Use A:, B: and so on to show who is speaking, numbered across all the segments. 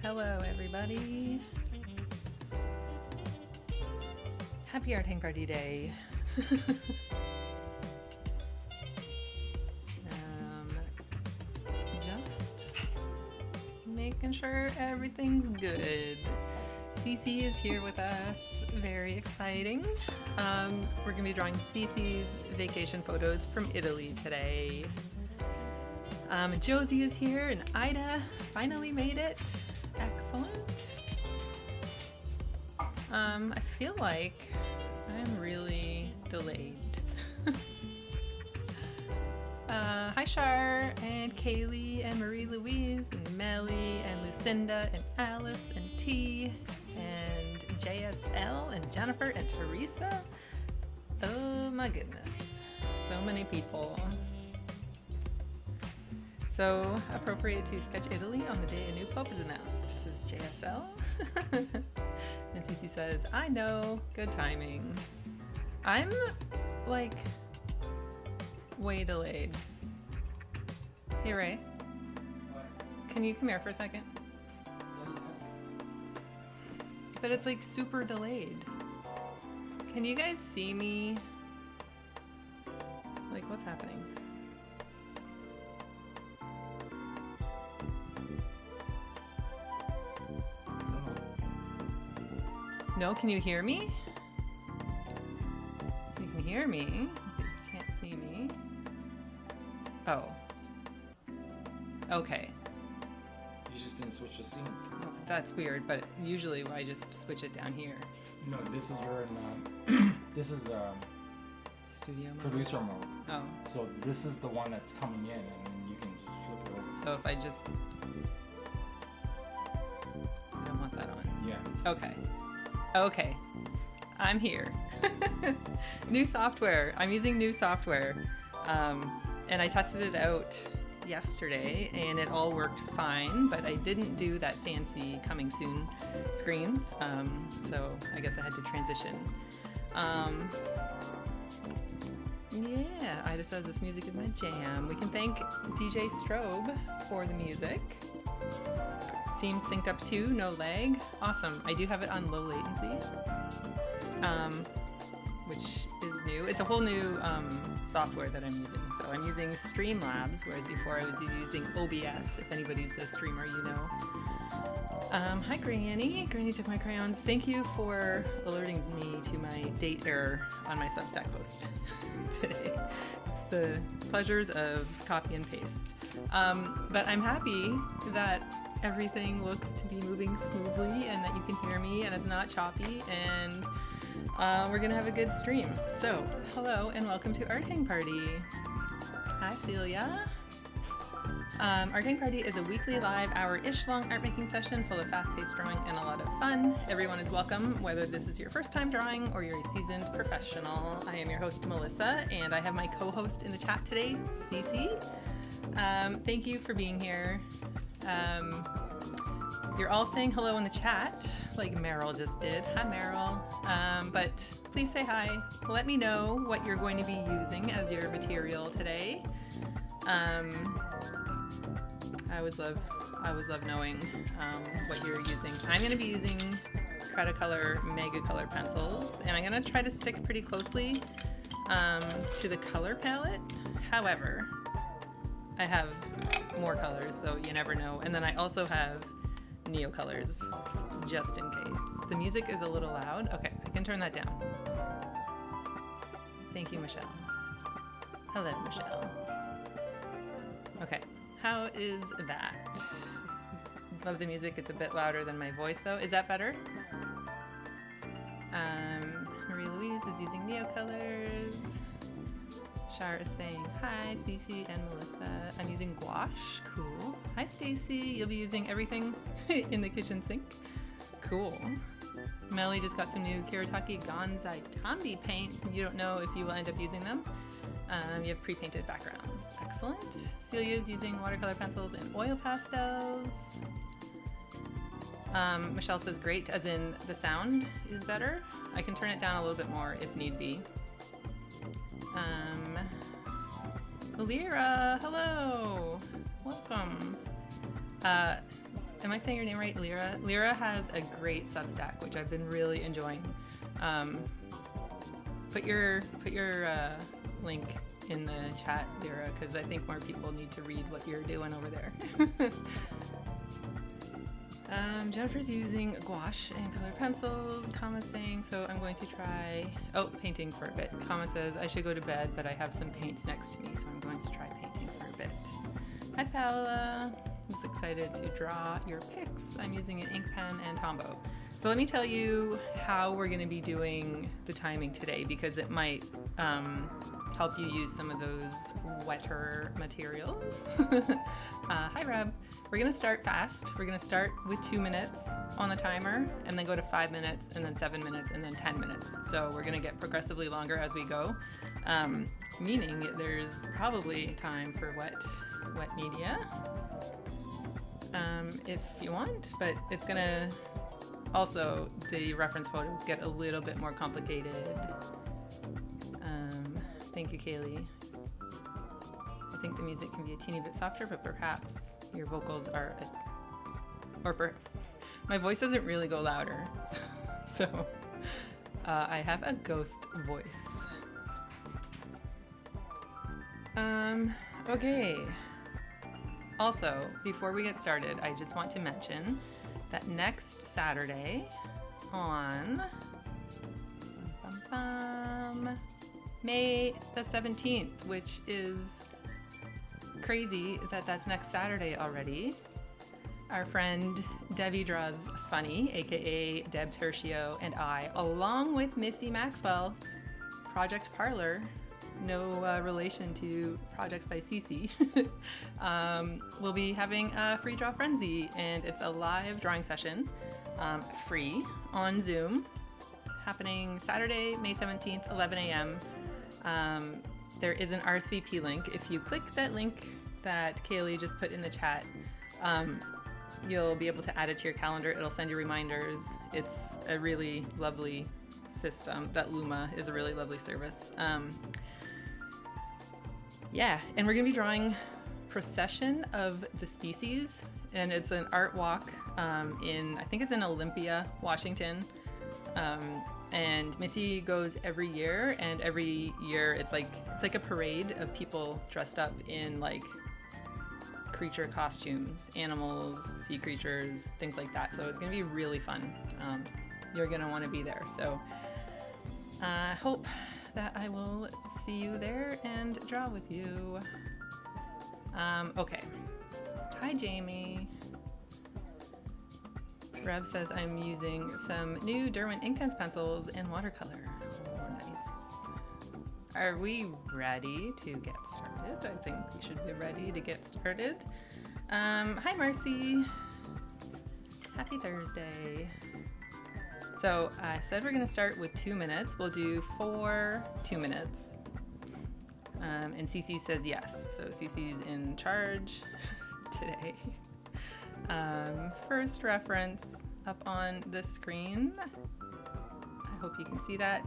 A: Hello, everybody. Happy Art Hang Party Day. Just making sure everything's good. Sie-Ce is here with us. Very exciting. We're going to be drawing Sie-Ce's vacation photos from Italy today. Josie is here and Ida finally made it. Excellent. I feel like I'm really delayed. Hi Shar and Kaylee and Marie Louise and Melly and Lucinda and Alice and T and JSL and Jennifer and Teresa. Oh my goodness. So many people. So appropriate to sketch Italy on the day a new pope is announced, says JSL. And Sie-Ce says, I know, good timing. I'm like way delayed. Hey Ray, can you come here for a second? But it's like super delayed. Can you guys see me? Like, what's happening? No, can you hear me? You can hear me. You can't see me. Oh. Okay.
B: You just didn't switch the scenes.
A: That's weird, but usually I just switch it down here.
B: No, this is your this is
A: Studio mode.
B: producer mode.
A: Oh.
B: So this is the one that's coming in, and you can just flip it over.
A: So if I just... I don't want that on.
B: Yeah.
A: Okay. Okay. I'm here. New software. I'm using new software. And I tested it out yesterday and it all worked fine, but I didn't do that fancy coming soon screen. So I guess I had to transition. Yeah, Ida says this music is my jam. We can thank DJ Strobe for the music. Seems synced up too, no lag. Awesome. I do have it on low latency, which is new. It's a whole new software that I'm using. So I'm using Streamlabs, whereas before I was using OBS. If anybody's a streamer, you know. Hi, Granny. Granny took my crayons. Thank you for alerting me to my date error on my Substack post today. It's the pleasures of copy and paste. But I'm happy that everything looks to be moving smoothly and that you can hear me and it's not choppy, and we're gonna have a good stream. So hello and welcome to Art Hang Party. Hi Celia. Art Hang Party is a weekly live hour-ish long art making session full of fast-paced drawing and a lot of fun. Everyone is welcome, whether this is your first time drawing or you're a seasoned professional. I am your host Melissa and I have my co-host in the chat today, Sie-Ce. Thank you for being here. You're all saying hello in the chat, like Meryl just did. Hi, Meryl. But please say hi. Let me know what you're going to be using as your material today. I always love knowing what you're using. I'm going to be using Cretacolor Mega Color pencils, and I'm going to try to stick pretty closely to the color palette. However, I have more colors, so you never know. And then I also have Neo colors, just in case. The music is a little loud. Okay, I can turn that down. Thank you, Michelle. Hello, Michelle. Okay, how is that? Love the music. It's a bit louder than my voice, though. Is that better? Marie Louise is using Neo colors. Shar is saying hi, Sie-Ce and Melissa. I'm using gouache. Cool. Hi, Stacy. You'll be using everything in the kitchen sink. Cool. Melly just got some new Kiritaki Gonzai Tambi paints, and you don't know if you will end up using them. You have pre-painted backgrounds. Excellent. Celia is using watercolor pencils and oil pastels. Michelle says great, as in the sound is better. I can turn it down a little bit more if need be. Lyra, hello, welcome. am I saying your name right? Lyra? Lyra has a great Substack, which I've been really enjoying. Put your link in the chat, Lyra, because I think more people need to read what you're doing over there. Jennifer's using gouache and colored pencils. Kama saying, so I'm going to try, painting for a bit. Kama says, I should go to bed, but I have some paints next to me, so I'm going to try painting for a bit. Hi, Paola. I'm excited to draw your pics. I'm using an ink pen and Tombow. So let me tell you how we're going to be doing the timing today, because it might help you use some of those wetter materials. Hi, Rob. We're going to start fast. We're going to start with 2 minutes on the timer and then go to 5 minutes and then 7 minutes and then 10 minutes. So we're going to get progressively longer as we go, meaning there's probably time for wet media if you want, but it's going to also, the reference photos get a little bit more complicated. Thank you, Kaylee. I think the music can be a teeny bit softer, but perhaps your vocals are, my voice doesn't really go louder. So I have a ghost voice. Okay. Also, before we get started, I just want to mention that next Saturday on May the 17th, which is crazy that that's next Saturday already, our friend Debbie Draws Funny, aka Deb Tertio, and I, along with Missy Maxwell, Project Parlor, no relation to Projects by Sie-Ce, we'll be having a free draw Friendzy, and it's a live drawing session, free on Zoom, happening Saturday, May 17th, 11 a.m. There is an RSVP link. If you click that link that Kaylee just put in the chat, you'll be able to add it to your calendar. It'll send you reminders. It's a really lovely system. That Luma is a really lovely service. Yeah, and we're gonna be drawing Procession of the Species, and it's an art walk I think it's in Olympia, Washington. And Missy goes every year, and every year it's like a parade of people dressed up in like creature costumes, animals, sea creatures, things like that. So it's gonna be really fun. You're gonna want to be there. So I hope that I will see you there and draw with you. Okay. Hi, Jamie. Rev says I'm using some new Derwent Inktense pencils and watercolor. Oh, nice. Are we ready to get started? I think we should be ready to get started. Hi, Marcy. Happy Thursday. So I said we're going to start with 2 minutes. We'll do 4 2 minutes. And Sie-Ce says yes. So Sie-Ce's in charge today. First reference up on the screen. I hope you can see that.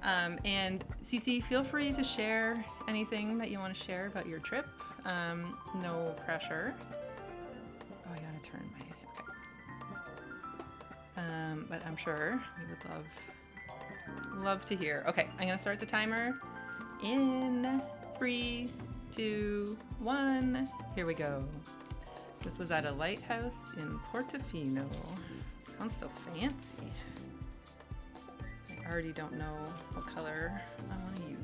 A: And Sie-Ce, feel free to share anything that you want to share about your trip. No pressure. Oh, I gotta turn my... Okay. But I'm sure we would love to hear. Okay, I'm gonna start the timer in 3, 2, 1. Here we go. This was at a lighthouse in Portofino. Sounds so fancy. I already don't know what color I want to use.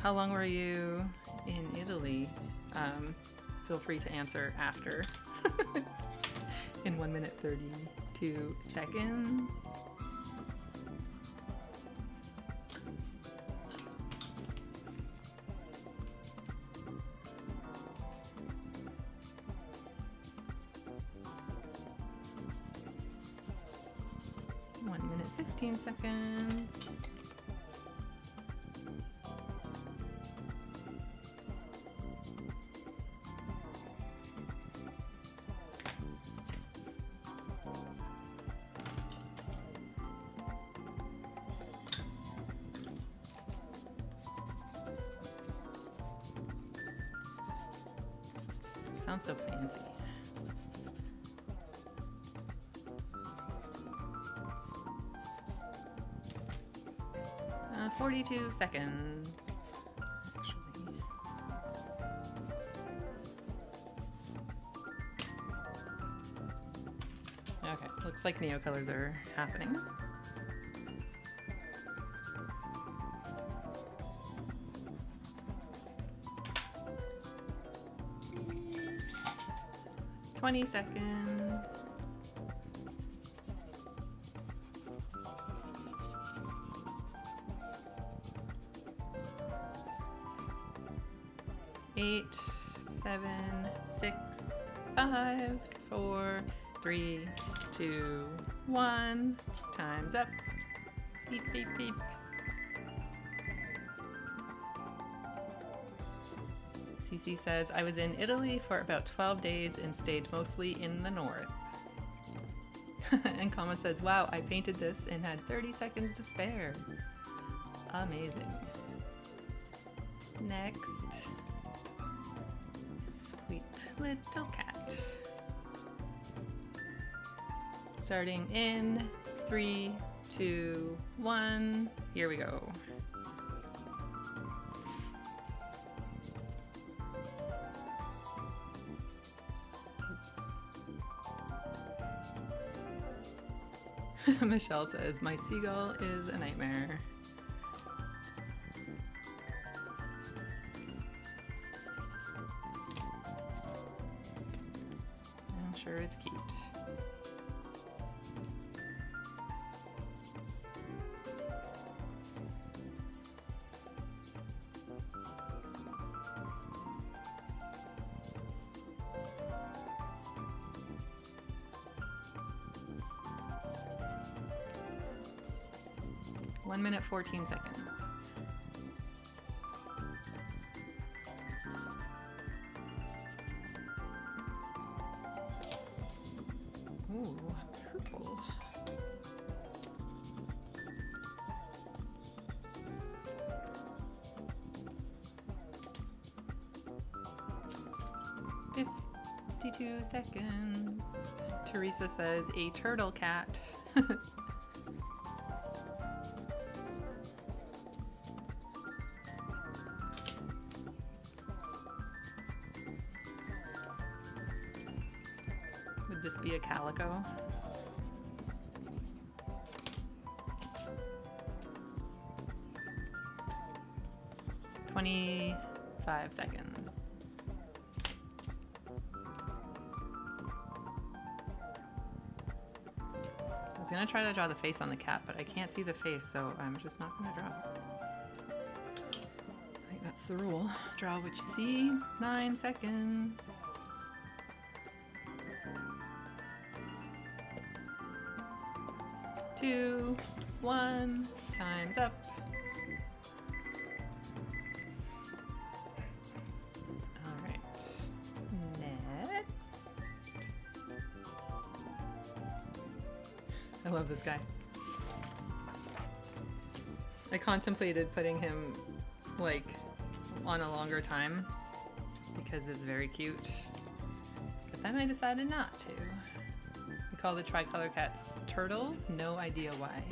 A: How long were you in Italy? Feel free to answer after. In 1 minute 32 seconds. Seconds. sounds so fancy. 42 seconds. Actually. Okay, looks like neocolors are happening. "20 seconds. Eight, 7, 6, 5, 4, 3, 2, 1. Time's up. Beep, beep, beep. Sie-Ce says, I was in Italy for about 12 days and stayed mostly in the north. And Kama says, wow, I painted this and had 30 seconds to spare. Amazing. Next. Sweet little cat. Starting in 3, 2, 1. Here we go. Michelle says, my seagull is a nightmare. I'm sure it's cute. One minute, 14 seconds. Ooh, purple. "52 seconds. Teresa says, a turtle cat. Would this be a calico? "25 seconds. I was gonna try to draw the face on the cat, but I can't see the face, so I'm just not gonna draw it. I think that's the rule. Draw what you see. 9 seconds. Two, 1, time's up. All right, next. I love this guy. I contemplated putting him like on a longer time just because it's very cute, but then I decided not to. We call the tricolor cats Turtle. No idea why,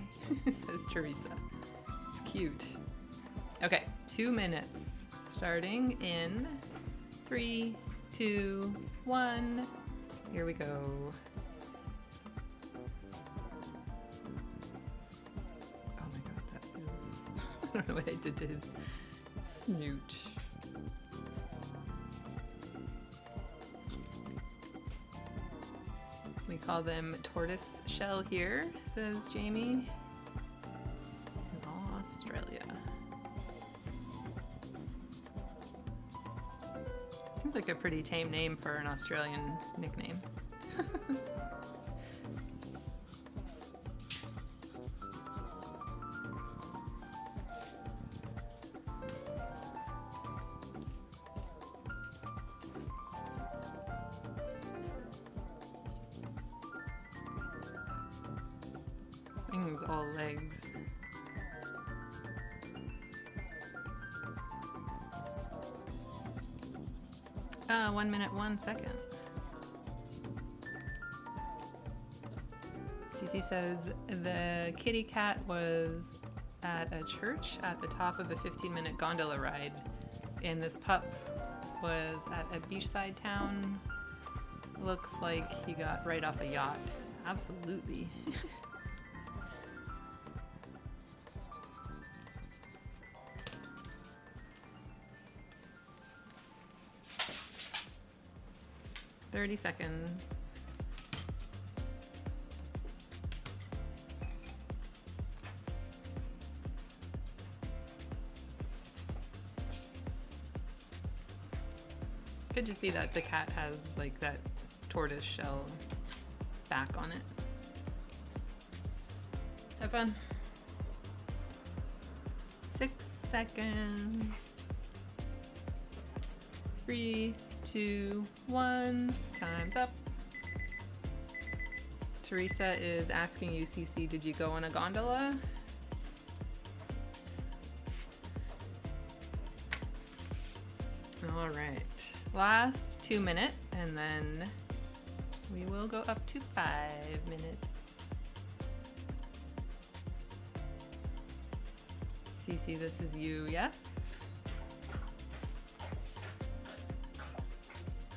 A: says Teresa. It's cute. Okay, 2 minutes. Starting in 3, 2, 1. Here we go. Oh my god, that is... I don't know what I did to his snoot. We call them tortoise shell here, says Jamie. In Australia. Seems like a pretty tame name for an Australian nickname. This thing's all legs. 1 minute, 1 second. Sie-Ce says the kitty cat was at a church at the top of a 15-minute gondola ride, and this pup was at a beachside town. Looks like he got right off a yacht. Absolutely. "30 seconds. Could just be that the cat has like that tortoise shell back on it. Have fun. 6 seconds. 3, 2, 1. Time's up. Teresa is asking you, Sie-Ce, did you go on a gondola? All right. Last 2 minutes, and then we will go up to 5 minutes. Sie-Ce, this is you, yes?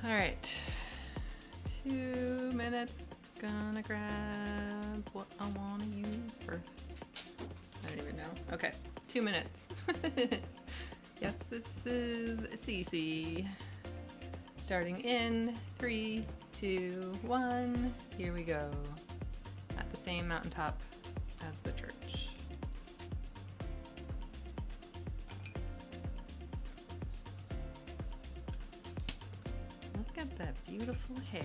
A: All right. 2 minutes. Gonna grab what I want to use first. I don't even know. Okay, 2 minutes. Yes, this is Sie-Ce. Starting in 3, 2, 1. Here we go. At the same mountaintop as the church. Look at that beautiful hair.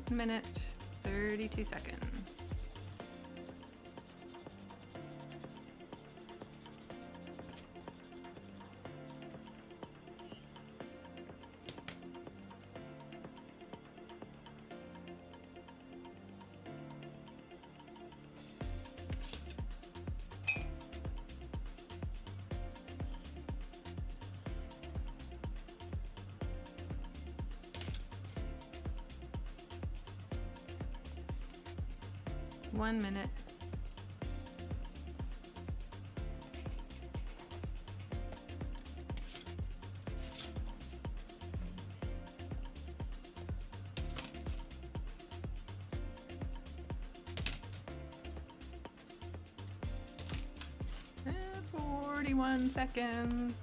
A: Minute, 32 seconds. One minute. And 41 seconds.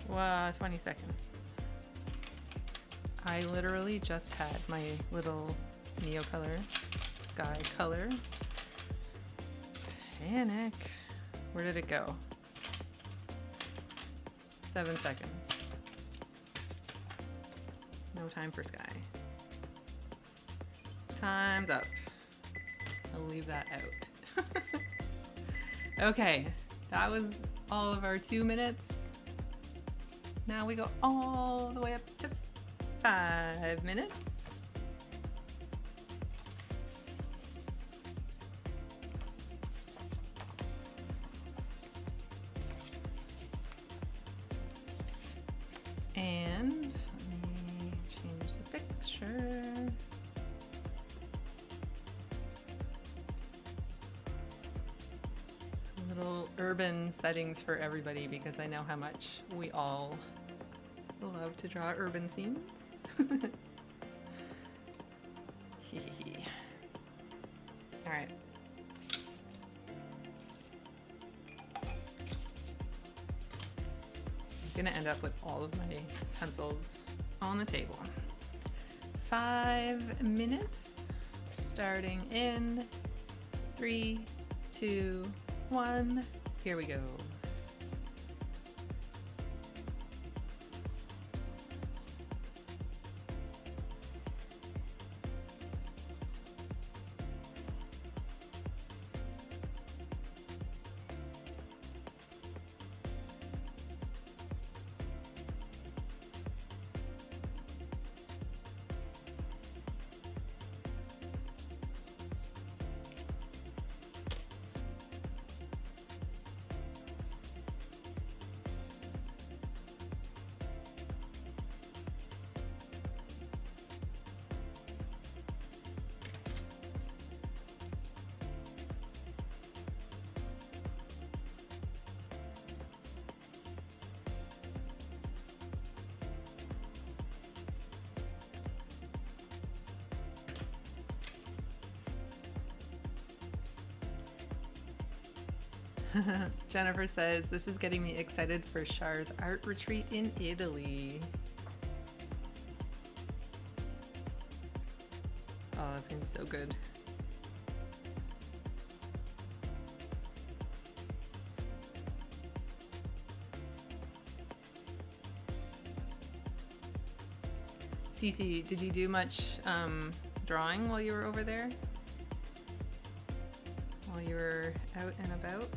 A: Wow, 20 seconds. I literally just had my little Neo color, sky color. Panic. Where did it go? 7 seconds. No time for sky. Time's up. I'll leave that out. Okay, that was all of our 2 minutes. Now we go all the way up to 5 minutes. And let me change the picture. Little urban settings for everybody because I know how much we all love to draw urban scenes. All right. I'm gonna end up with all of my pencils on the table. 5 minutes, starting in 3, 2, 1. Here we go. Jennifer says, this is getting me excited for Char's art retreat in Italy. Oh, that's gonna be so good. Sie-Ce, did you do much drawing while you were over there? While you were out and about?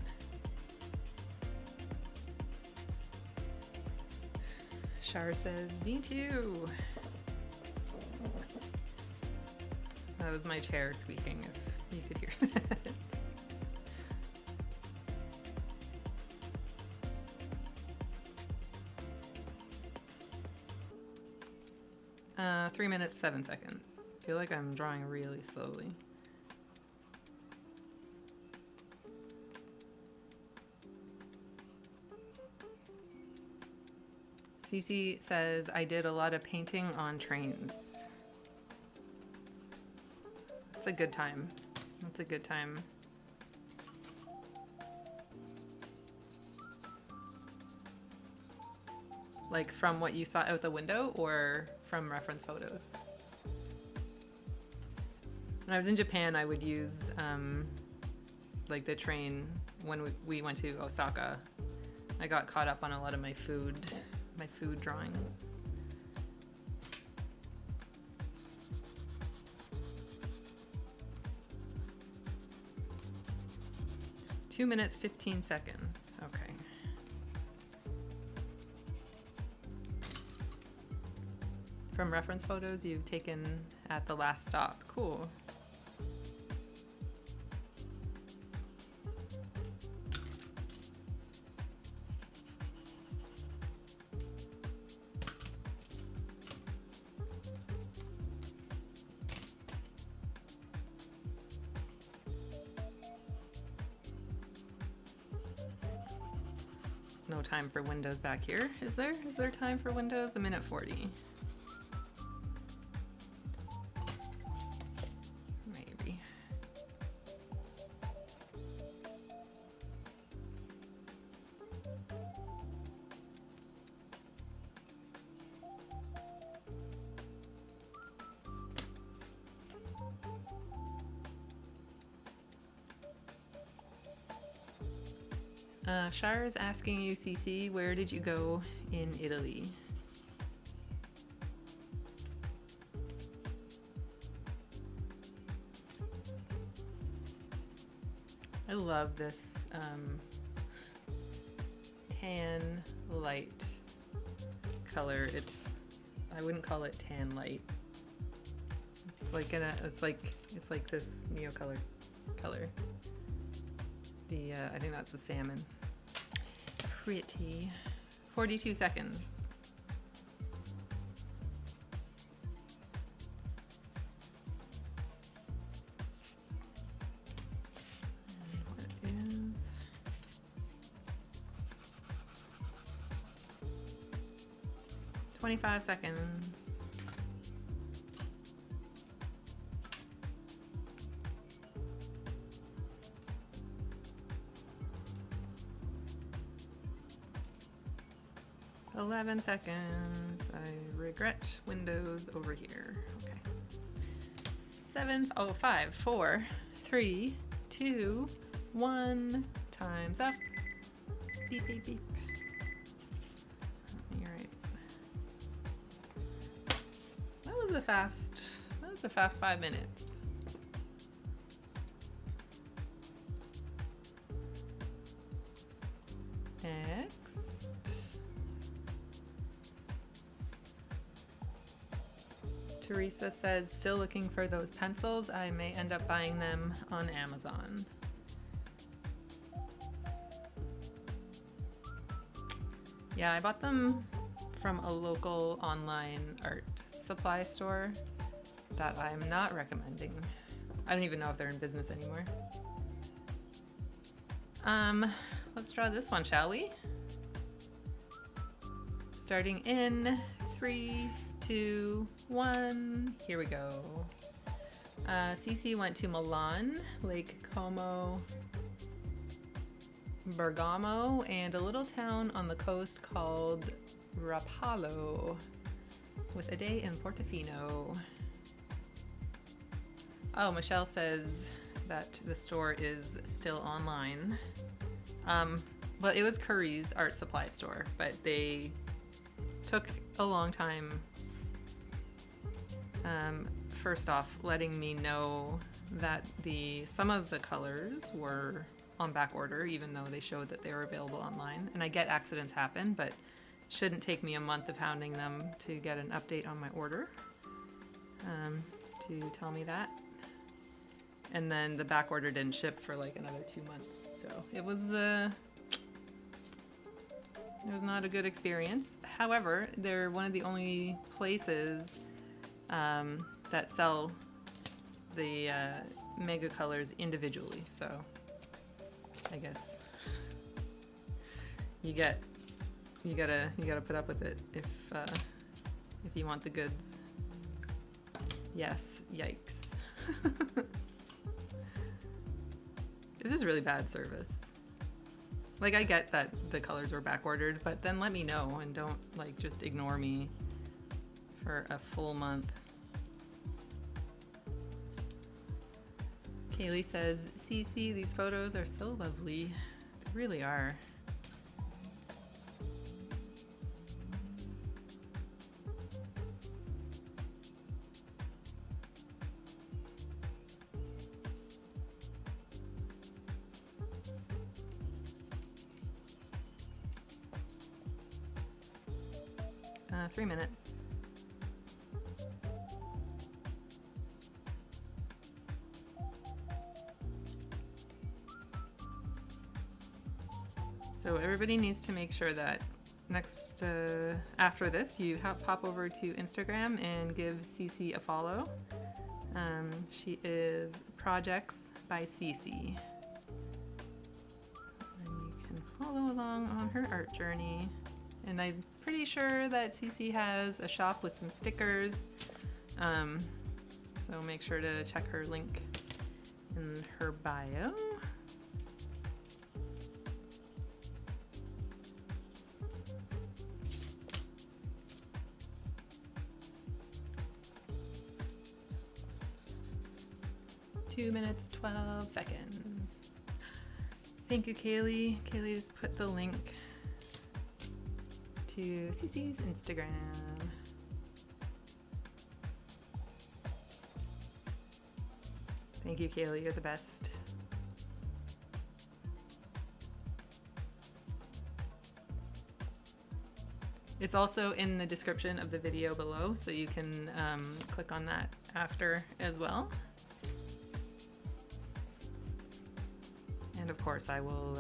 A: Char says, me too. That was my chair squeaking, if you could hear that. 3 minutes, 7 seconds. I feel like I'm drawing really slowly. Sie-Ce says, I did a lot of painting on trains. That's a good time. That's a good time. Like from what you saw out the window or from reference photos? When I was in Japan, I would use like the train when we went to Osaka. I got caught up on a lot of my food drawings. Two minutes, 15 seconds. Okay. From reference photos you've taken at the last stop. Cool. No time for windows back here. Is there? Is there time for windows? 1:40. Maybe. Shar is asking you, Sie-Ce, where did you go in Italy? I love this tan light color. I wouldn't call it tan light. It's like it's like this neo-colored color. I think that's a salmon. Pretty. 42 seconds. And what is 25 seconds. Eleven seconds. I regret windows over here. Okay. 5, 4, 3, 2, 1. Time's up. Beep, beep, beep. You're right. That was a fast 5 minutes. Next. Teresa says, still looking for those pencils. I may end up buying them on Amazon. Yeah, I bought them from a local online art supply store that I'm not recommending. I don't even know if they're in business anymore. Let's draw this one, shall we? Starting in 3, 2, 1. Here we go. Sie-Ce went to Milan, Lake Como, Bergamo and a little town on the coast called Rapallo with a day in Portofino. Oh, Michelle says that the store is still online. Well, it was Curry's art supply store, but they took a long time, first off, letting me know that some of the colors were on back order, even though they showed that they were available online. And I get accidents happen, but it shouldn't take me a month of hounding them to get an update on my order, to tell me that. And then the back order didn't ship for like another 2 months. So it was not a good experience. However, they're one of the only places that sell the mega colors individually. So I guess you gotta put up with it if you want the goods. Yes, yikes. It's just really bad service. Like, I get that the colors were back ordered, but then let me know and don't like just ignore me for a full month. Kaylee says, "Sie-Ce, these photos are so lovely." They really are. 3 minutes. So everybody needs to make sure that next, after this, you pop over to Instagram and give Sie-Ce a follow. She is Projects by Sie-Ce. And you can follow along on her art journey. And I'm pretty sure that Sie-Ce has a shop with some stickers. So make sure to check her link in her bio. Two minutes, 12 seconds. Thank you, Kaylee. Kaylee just put the link to Sie-Ce's Instagram. Thank you, Kaylee. You're the best. It's also in the description of the video below, so you can click on that after as well. And of course, I will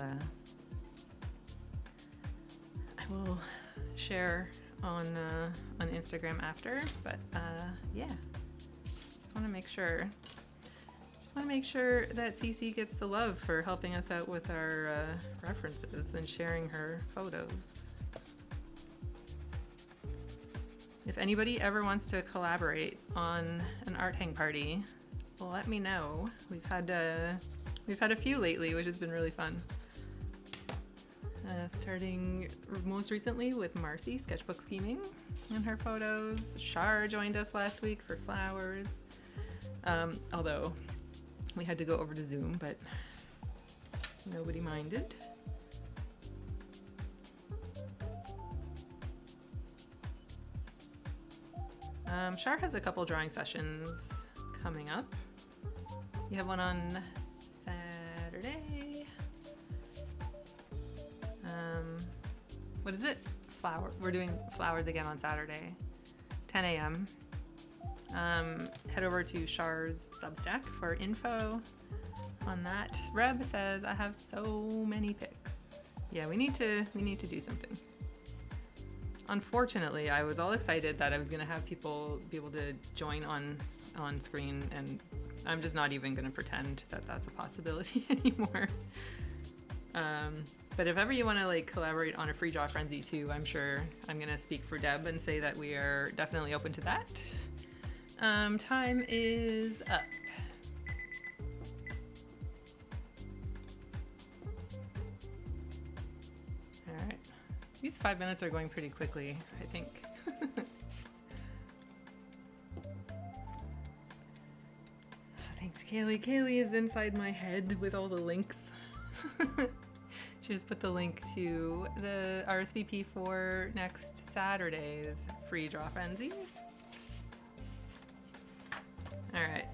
A: share on Instagram after. But yeah, just want to make sure. Just want to make sure that Sie-Ce gets the love for helping us out with our references and sharing her photos. If anybody ever wants to collaborate on an art hang party, let me know. We've had a few lately, which has been really fun. Starting most recently with Marcy, Sketchbook Scheming, and her photos. Shar joined us last week for flowers. Although we had to go over to Zoom, but nobody minded. Shar has a couple drawing sessions coming up. You have one on Saturday. What is it? We're doing flowers again on Saturday, 10 a.m. Head over to Shar's Substack for info on that. Reb says, I have so many pics. Yeah, we need to do something. Unfortunately, I was all excited that I was gonna have people be able to join on screen, and I'm just not even gonna pretend that that's a possibility anymore. But if ever you want to like collaborate on a free draw Friendzy too, I'm sure I'm gonna speak for Deb and say that we are definitely open to that. Time is up. These 5 minutes are going pretty quickly, I think. Thanks, Kaylee. Kaylee is inside my head with all the links. She just put the link to the RSVP for next Saturday's free draw frenzy. All right,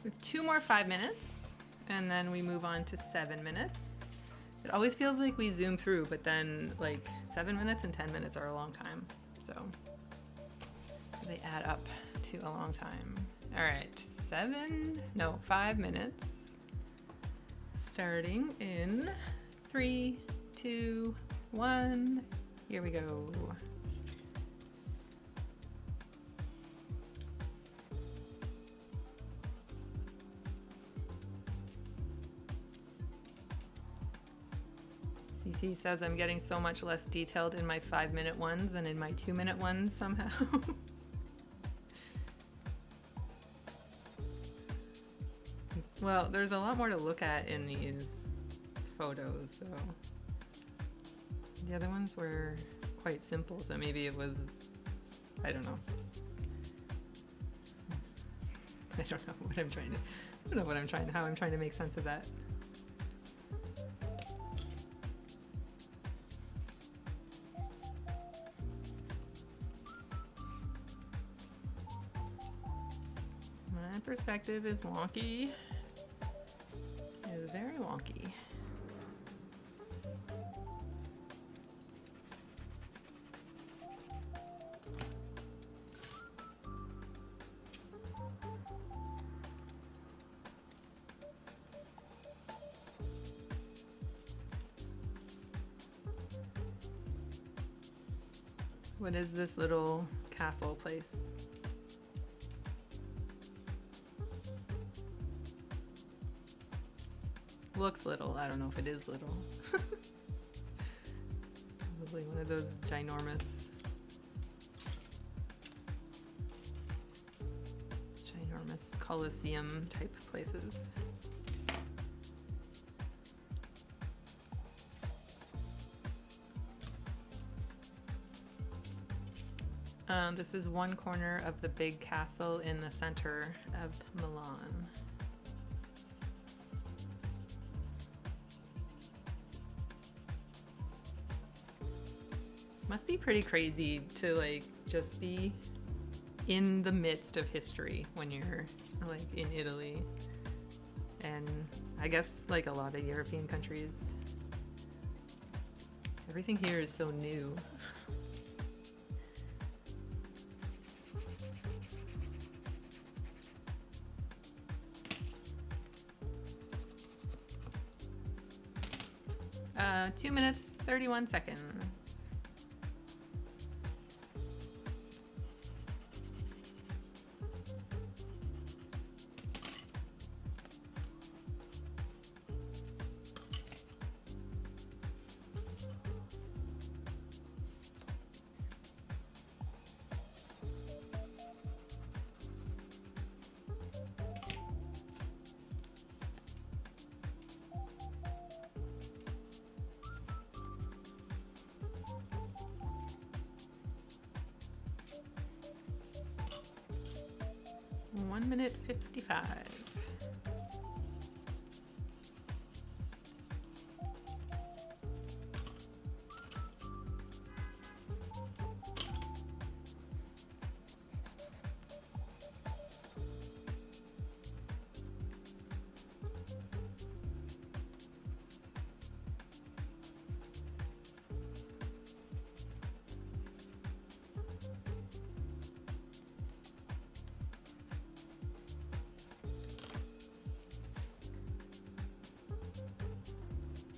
A: we have 2 more 5 minutes, and then we move on to 7 minutes. It always feels like we zoom through, but then like 7 minutes and 10 minutes are a long time. So they add up to a long time. All right, 5 minutes. Starting in 3, 2, 1. Here we go. Sie-Ce says I'm getting so much less detailed in my 5-minute ones than in my 2-minute ones somehow. Well, there's a lot more to look at in these photos, so the other ones were quite simple, so maybe it was, I don't know. I don't know what I'm trying to, I don't know what I'm trying to, how I'm trying to make sense of that. My perspective is wonky. Is very wonky. What is this little castle place? Looks little. I don't know if it is little. Probably one of those ginormous Colosseum type places. This is one corner of the big castle in the center of Milan. Must be pretty crazy to like just be in the midst of history when you're like in Italy, and I guess like a lot of European countries. Everything here is so new. 2 minutes, 31 seconds. One minute 55.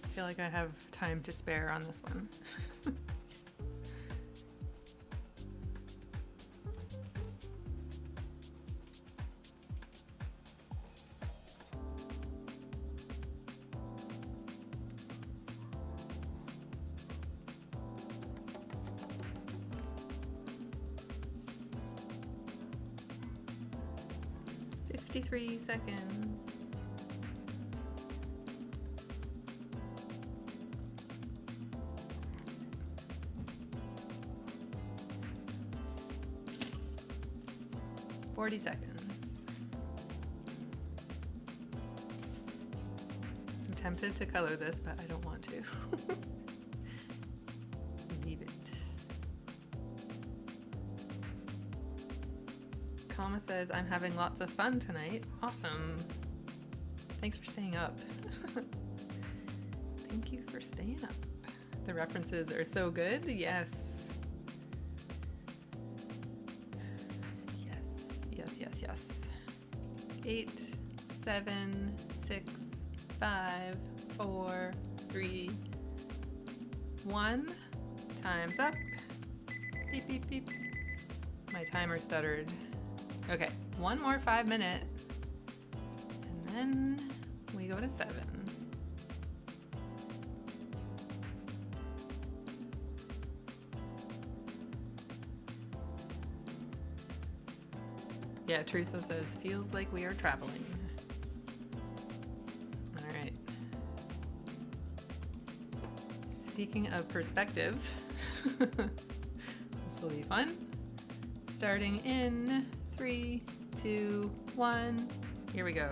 A: I feel like I have time to spare on this one. $53 seconds. 40 seconds. I'm tempted to color this, but I don't want to. Leave it. Kama says, I'm having lots of fun tonight. Awesome. Thanks for staying up. Thank you for staying up. The references are so good. Yes. Yes, yes, yes, yes. 8, 7, 6, 5, 4, 3, 1. Time's up. Beep, beep, beep. My timer stuttered. Okay, one more 5-minute. And then we go to 7. Yeah, Teresa says, feels like we are traveling. All right. Speaking of perspective, this will be fun. Starting in 3, 2, 1. Here we go.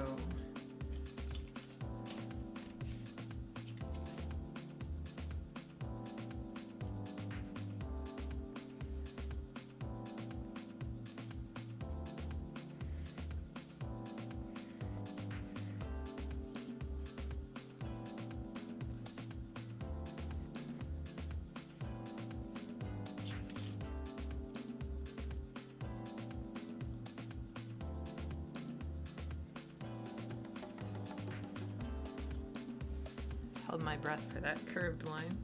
A: Held my breath for that curved line.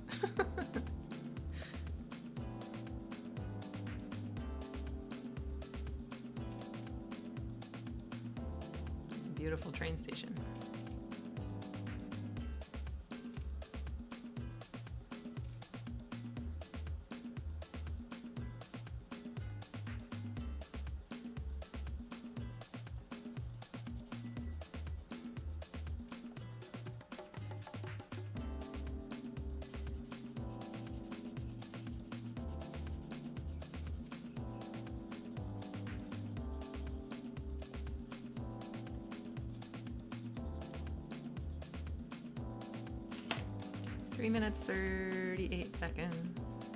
A: Beautiful train station. Three minutes, 38 seconds.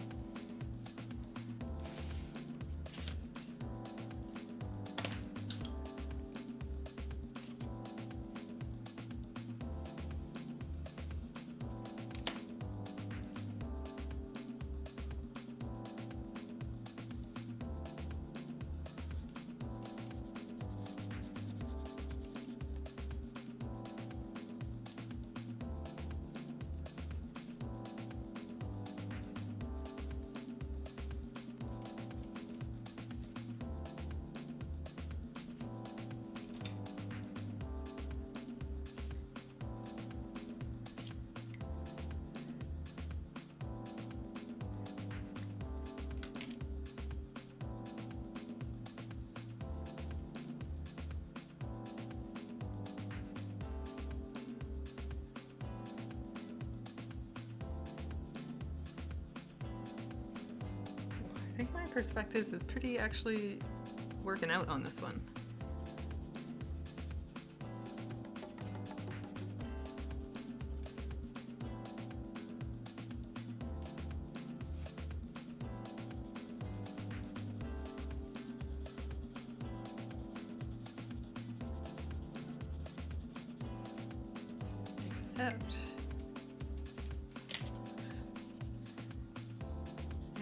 A: I think my perspective is pretty actually working out on this one.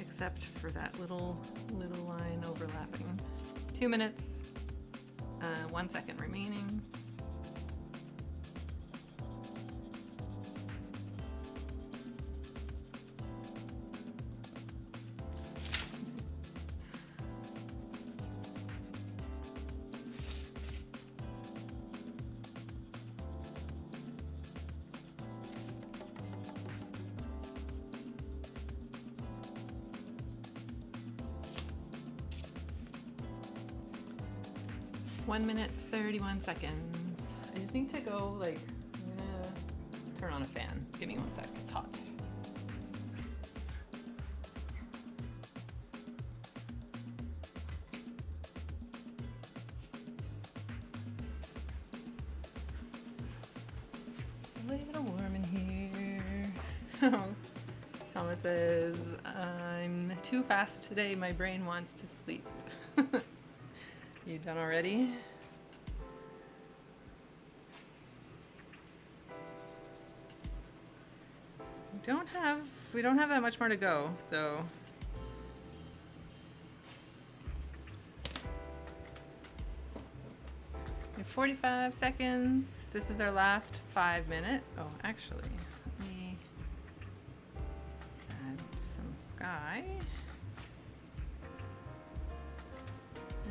A: Except for that little line overlapping. 2 minutes, 1 second remaining. One minute, 31 seconds. I just need to go, like, I'm gonna turn on a fan. Give me 1 sec, it's hot. a little warm in here. Thomas says, I'm too fast today. My brain wants to sleep. You done already? We don't have that much more to go, so. We have 45 seconds. This is our last 5-minute. Oh, actually, let me add some sky.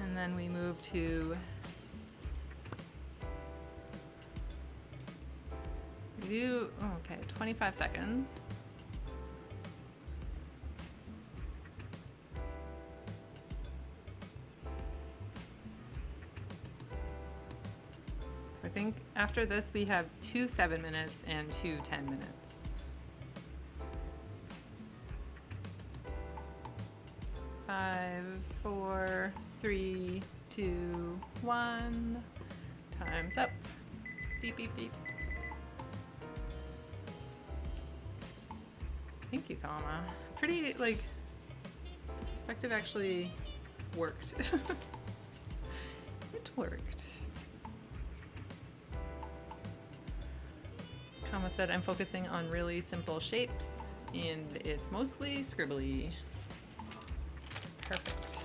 A: And then we move to okay, 25 seconds. So I think after this we have 2 7 minutes and 2 10 minutes. 5, 4, 3, 2, 1. Time's up. Beep, beep, beep. Thank you, Thelma. Pretty, like, the perspective actually worked. It worked. Thelma said, I'm focusing on really simple shapes, and it's mostly scribbly. Perfect.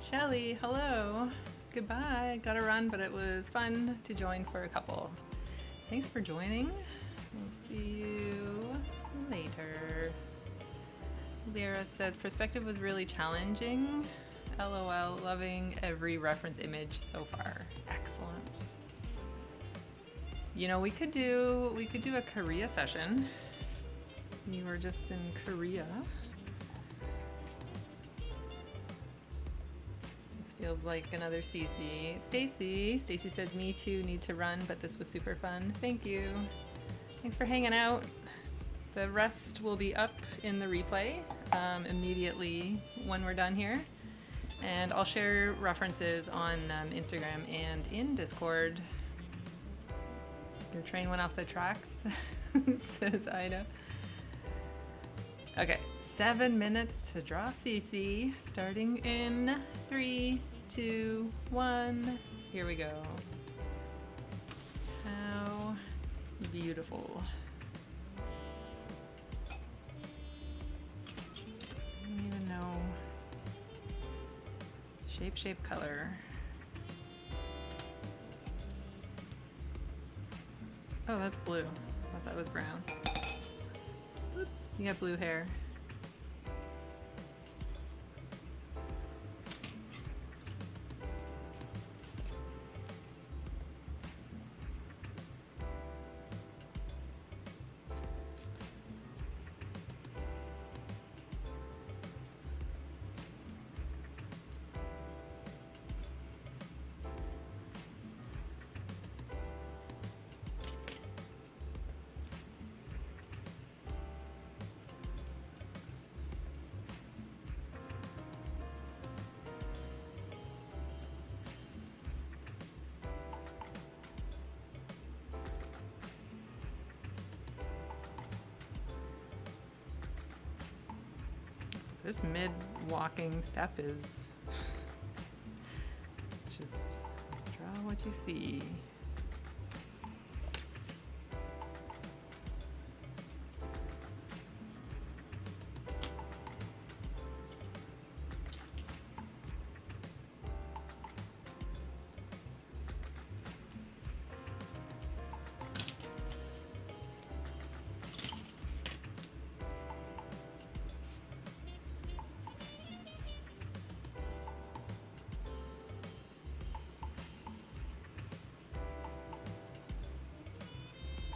A: Shelly, hello. Goodbye. Gotta run, but it was fun to join for a couple. Thanks for joining. We'll see you later. Lyra says, perspective was really challenging. LOL, loving every reference image so far. Excellent. You know, we could do a Korea session. You were just in Korea. Feels like another Sie-Ce. Stacy says, me too, need to run, but this was super fun. Thank you. Thanks for hanging out. The rest will be up in the replay immediately when we're done here. And I'll share references on Instagram and in Discord. Your train went off the tracks, says Ida. Okay, 7 minutes to draw Sie-Ce, starting in 3, 2, 1. Here we go. How beautiful. I don't even know. Shape, color. Oh, that's blue. I thought that was brown. You got blue hair. This mid-walking step is just draw what you see.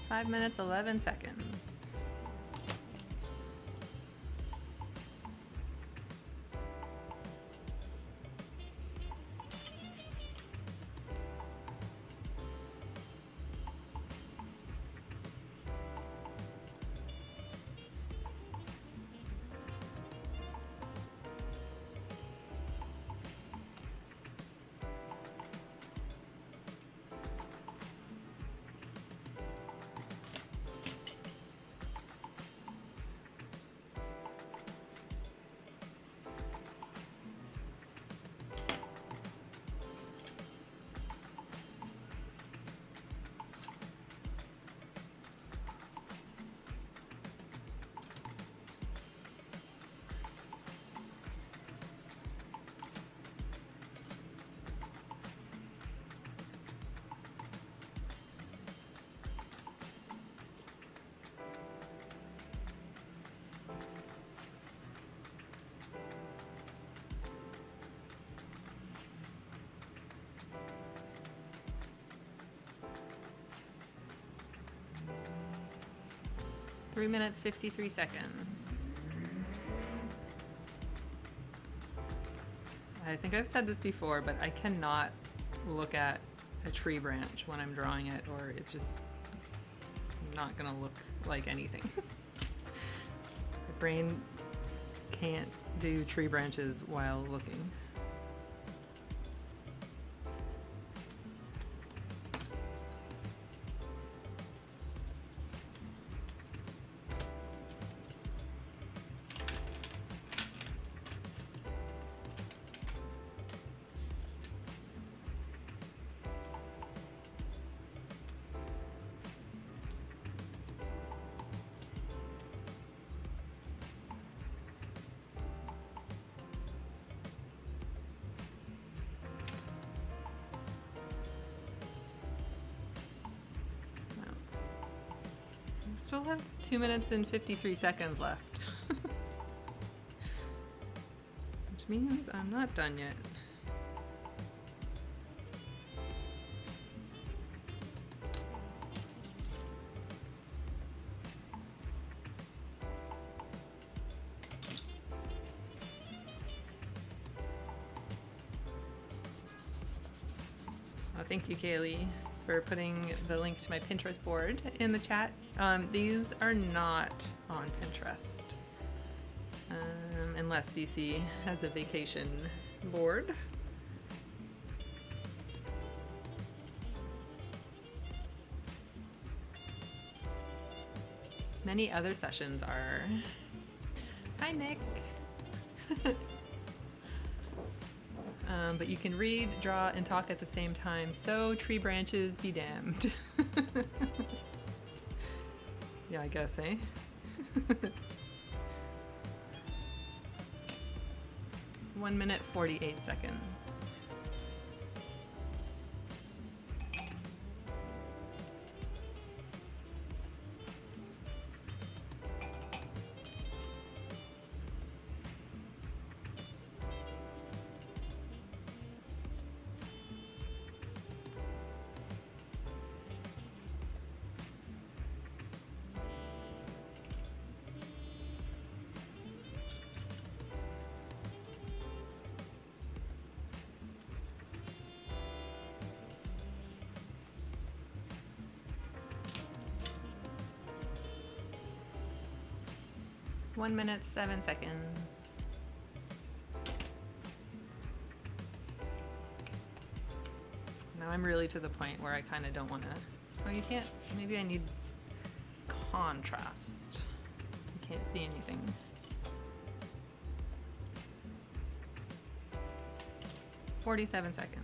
A: Five minutes, 11 seconds. 3 minutes, 53 seconds. I think I've said this before, but I cannot look at a tree branch when I'm drawing it, or it's just not gonna look like anything. My brain can't do tree branches while looking. Still have 2 minutes and 53 seconds left. Which means I'm not done yet. Thank you, Kaylee, for putting the link to my Pinterest board in the chat. These are not on Pinterest, unless Sie-Ce has a vacation board. Many other sessions are. Hi, Nick. But you can read, draw, and talk at the same time, so tree branches be damned. Yeah, I guess, eh? 1 minute, 48 seconds. One minute, 7 seconds. Now I'm really to the point where I kind of don't want to. Oh, you can't. Maybe I need contrast. You can't see anything. "47 seconds.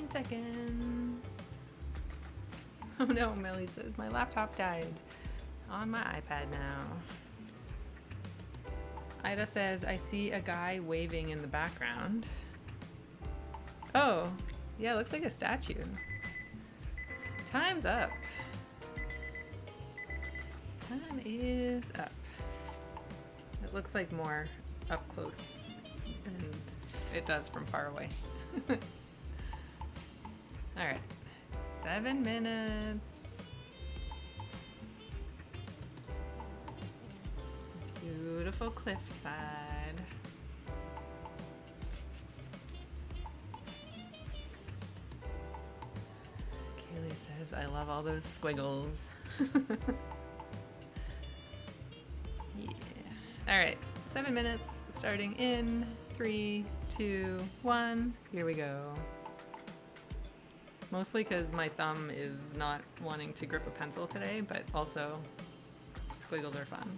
A: Seconds. Oh no, Millie says, my laptop died on my iPad now. Ida says, I see a guy waving in the background. Oh, yeah, looks like a statue. Time's up. Time is up. It looks like more up close than it does from far away. All right, 7 minutes. Beautiful cliffside. Kaylee says, I love all those squiggles. Yeah. All right, 7 minutes starting in 3, 2, 1. Here we go. Mostly because my thumb is not wanting to grip a pencil today, but also squiggles are fun.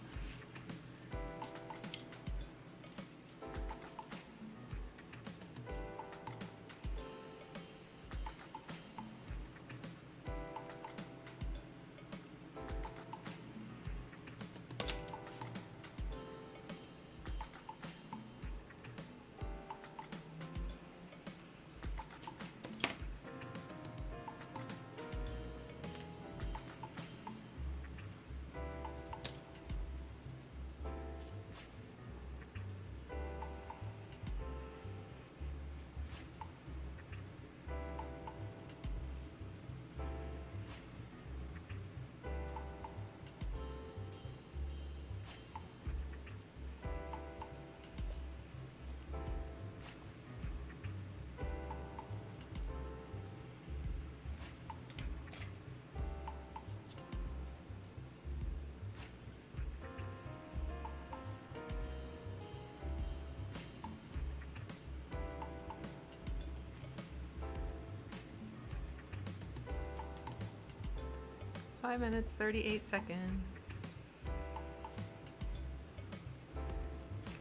A: 5 minutes, 38 seconds.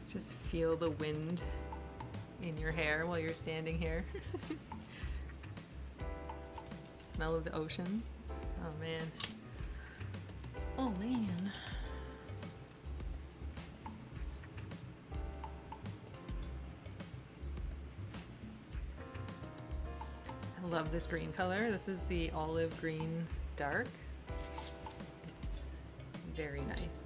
A: Just feel the wind in your hair while you're standing here. Smell of the ocean. Oh man. Oh man. I love this green color. This is the olive green dark. It's very nice.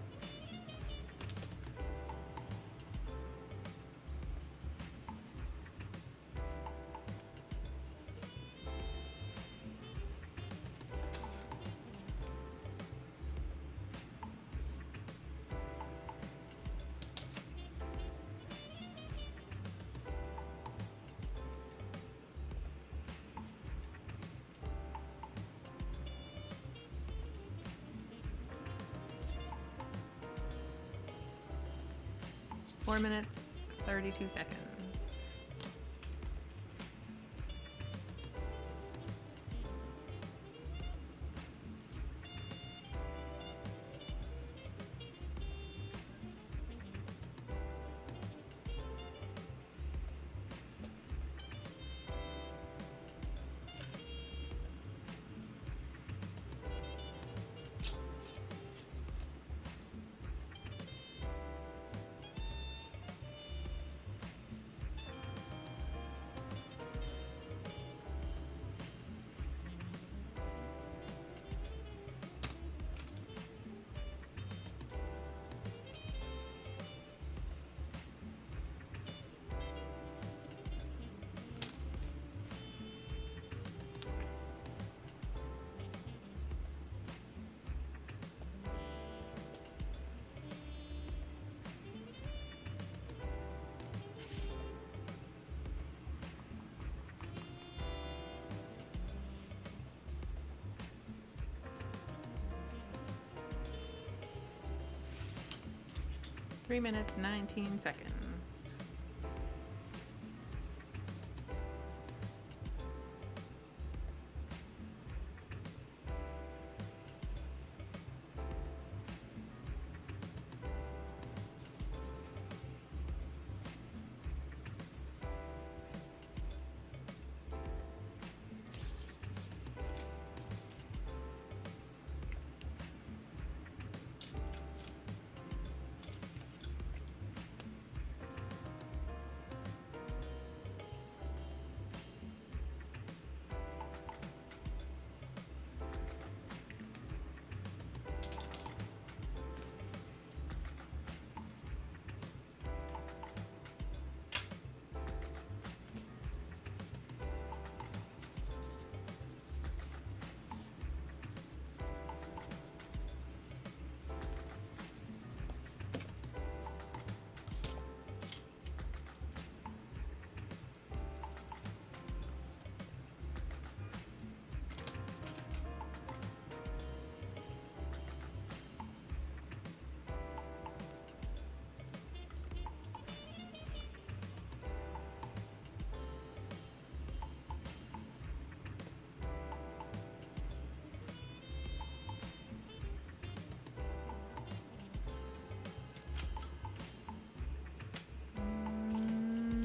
A: Four minutes, 32 seconds. Three minutes, 19 seconds.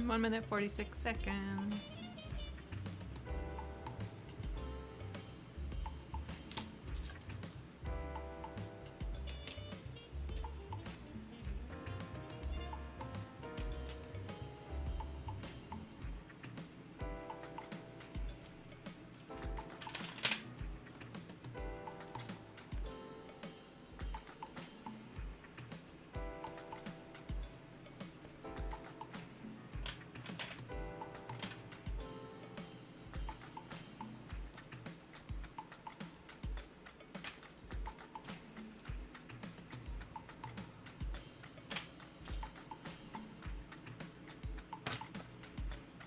A: One minute, 46 seconds.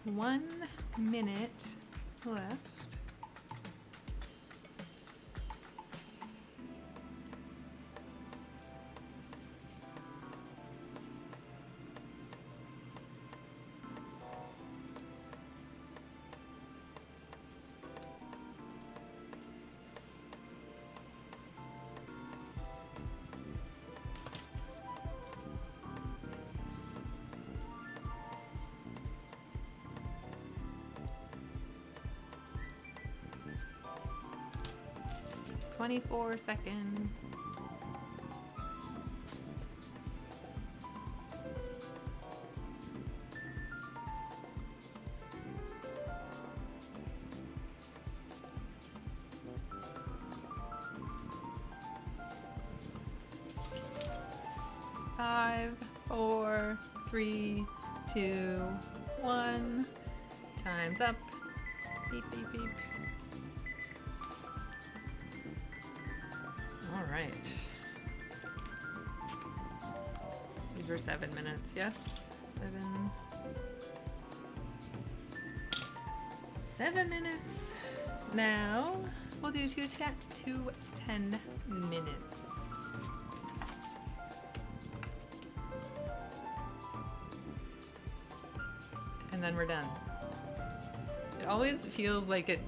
A: One minute left. 24 seconds. Five, four, three, two, one. Time's up. Beep, beep, beep. All right. These were 7 minutes, yes? 7 minutes. Now we'll do two 10 minutes. And then we're done. It always feels like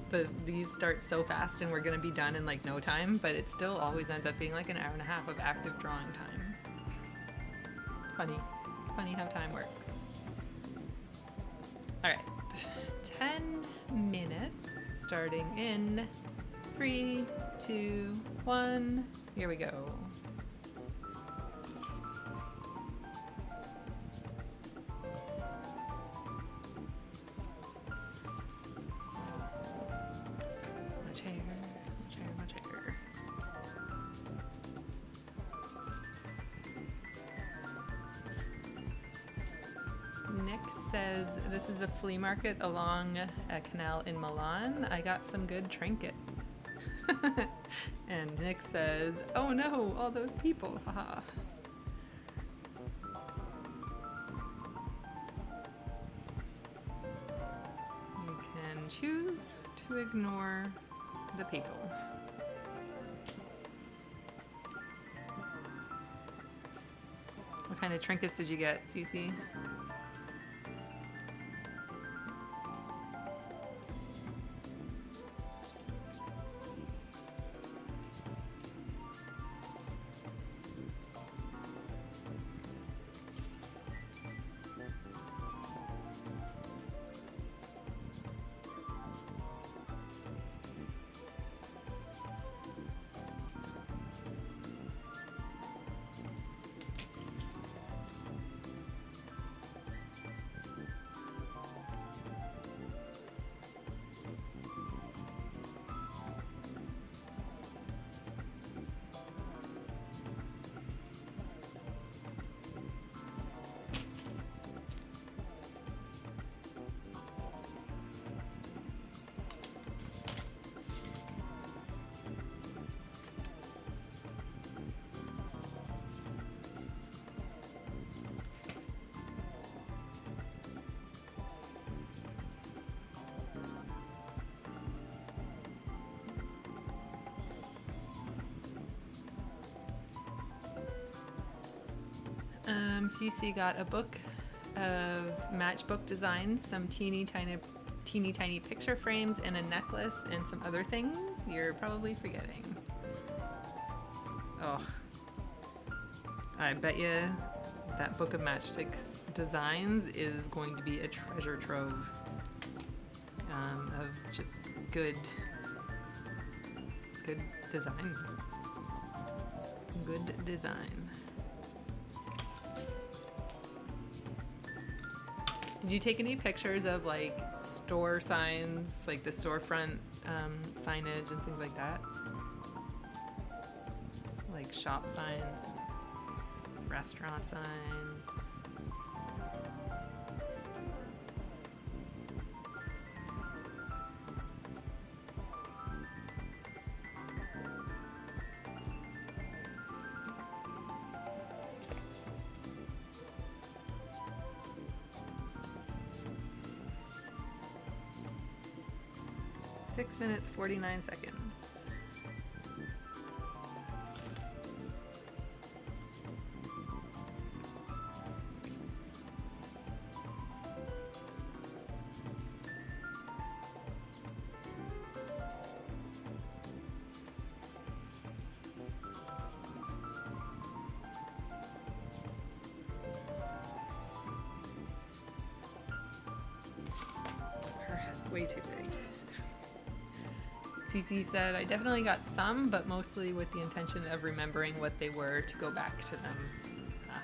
A: these start so fast and we're gonna be done in like no time, but it still always ends up being like an hour and a half of active drawing time. Funny how time works. All right, 10 minutes starting in 3, 2, 1. Here we go. My chair. Nick says, this is a flea market along a canal in Milan. I got some good trinkets. And Nick says, oh no, all those people, haha. You can choose to ignore the people. What kind of trinkets did you get, Sie-Ce? Sie-Ce got a book of matchbook designs, some teeny tiny picture frames, and a necklace, and some other things you're probably forgetting. Oh, I bet you that book of matchsticks designs is going to be a treasure trove of just good design. Good design. Did you take any pictures of like store signs, like the storefront signage and things like that? Like shop signs, and restaurant signs. Six minutes, 49 seconds. Her head's way too big. Sie-Ce said, I definitely got some, but mostly with the intention of remembering what they were to go back to them. Ah.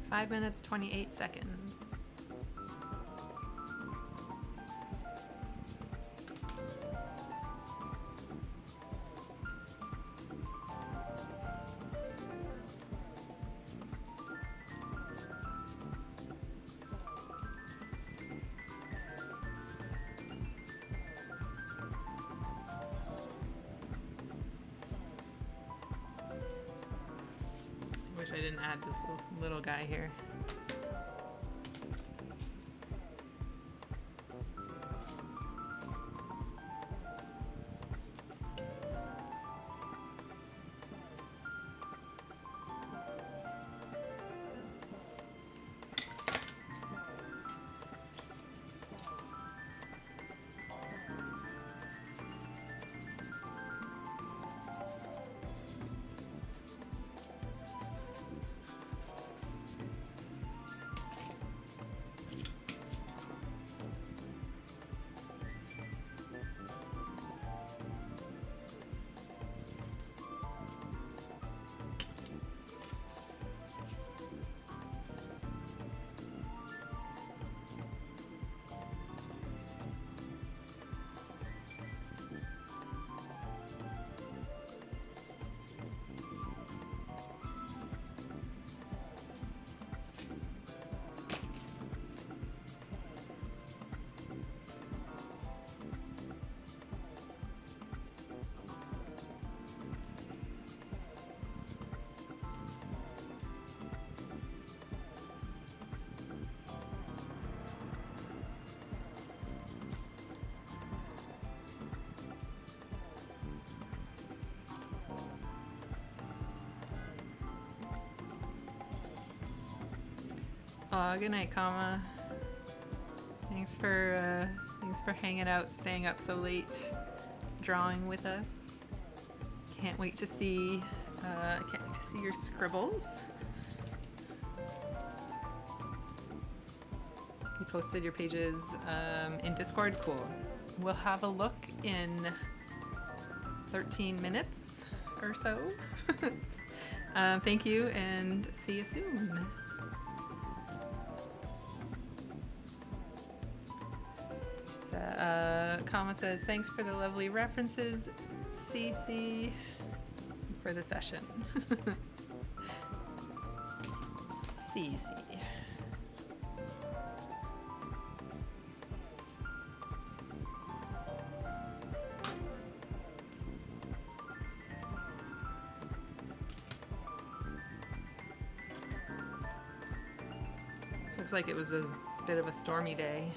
A: Five minutes, 28 seconds. Wish I didn't add this little guy here. Good night, comma. Thanks for hanging out, staying up so late, drawing with us. Can't wait to see your scribbles. You posted your pages in Discord. Cool. We'll have a look in 13 minutes or so. Thank you, and see you soon. Kama says, thanks for the lovely references, Sie-Ce, for the session. Sie-Ce. This looks like it was a bit of a stormy day.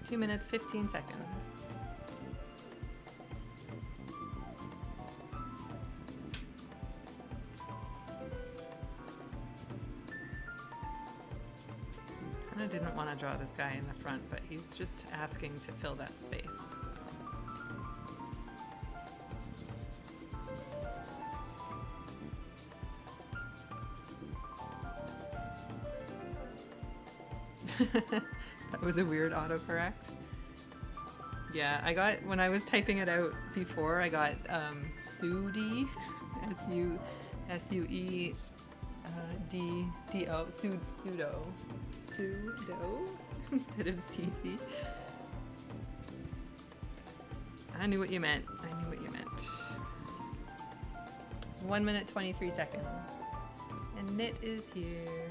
A: Two minutes, 15 seconds. I didn't want to draw this guy in the front, but he's just asking to fill that space. So. That was a weird autocorrect. Yeah, I got, when I was typing it out before, I got Sudi, S-U-E-D-D-O, pseudo, instead of Sie-Ce. I knew what you meant. 1 minute, 23 seconds. And Knit is here.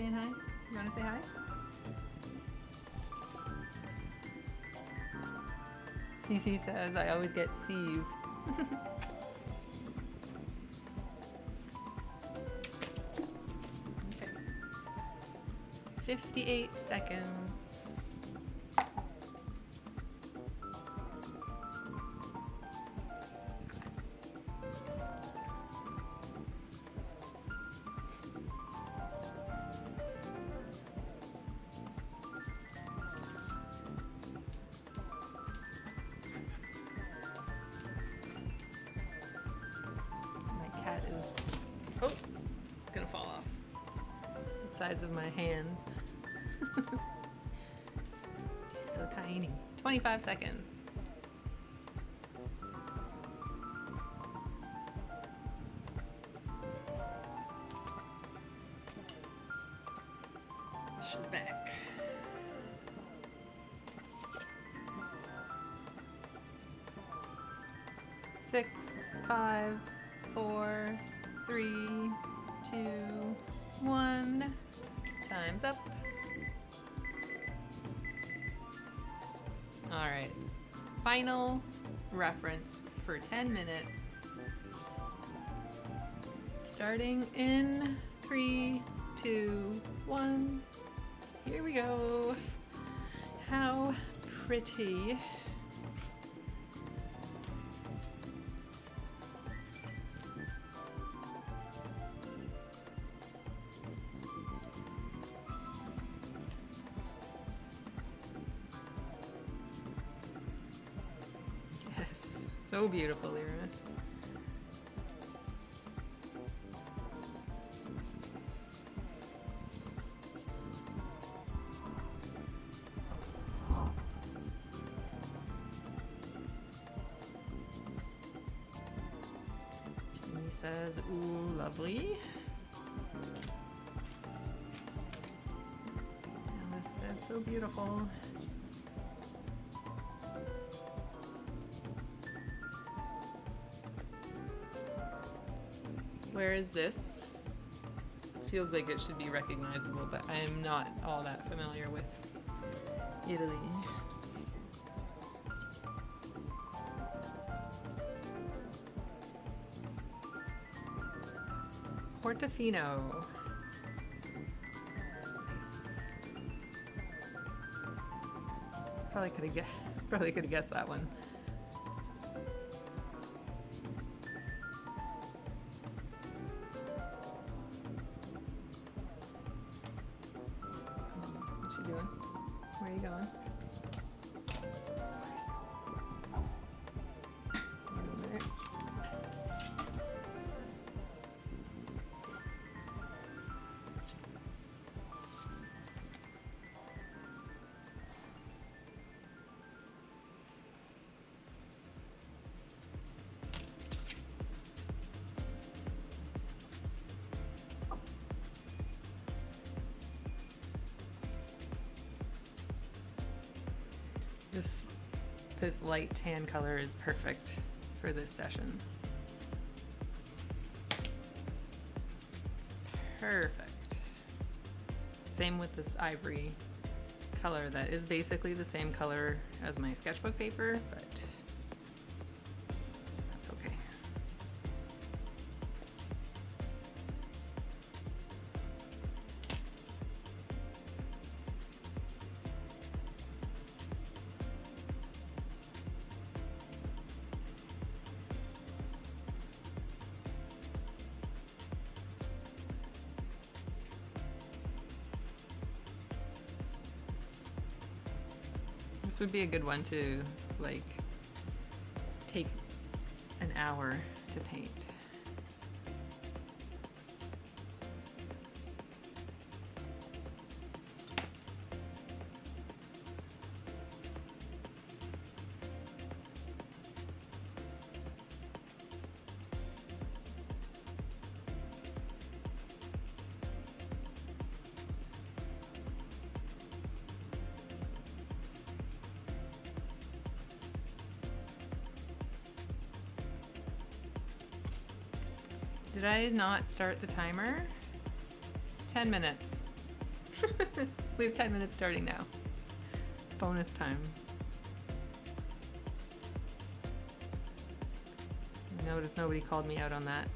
A: saying hi? You want to say hi? Sie-Ce says, I always get sieve. Okay. 58 seconds. Is gonna fall off. The size of my hands. She's so tiny. 25 seconds. She's back. Six, 5, 4, 3, 2, 1. Time's up. All right. Final reference for 10 minutes. Starting in 3, 2, 1. Here we go. How pretty. Yes, so beautiful, Lyra. Jamie says, ooh, lovely. And this says so beautiful. Where is this? Feels like it should be recognizable, but I am not all that familiar with Italy. Portofino. Nice. Probably could have guessed that one. What you doing? Where are you going? Over there. This light tan color is perfect for this session. Perfect. Same with this ivory color that is basically the same color as my sketchbook paper, but that's okay. This would be a good one to, like, take an hour to paint. Did I not start the timer? 10 minutes. We have 10 minutes starting now. Bonus time. Notice nobody called me out on that.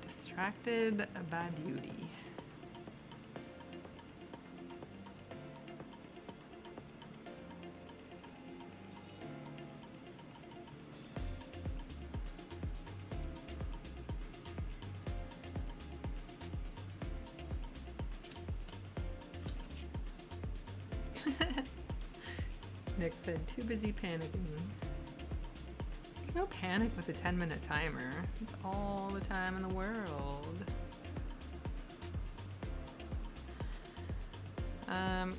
A: Distracted by beauty. Nick said, too busy panicking. There's no panic with a 10-minute timer. It's all the time in the world.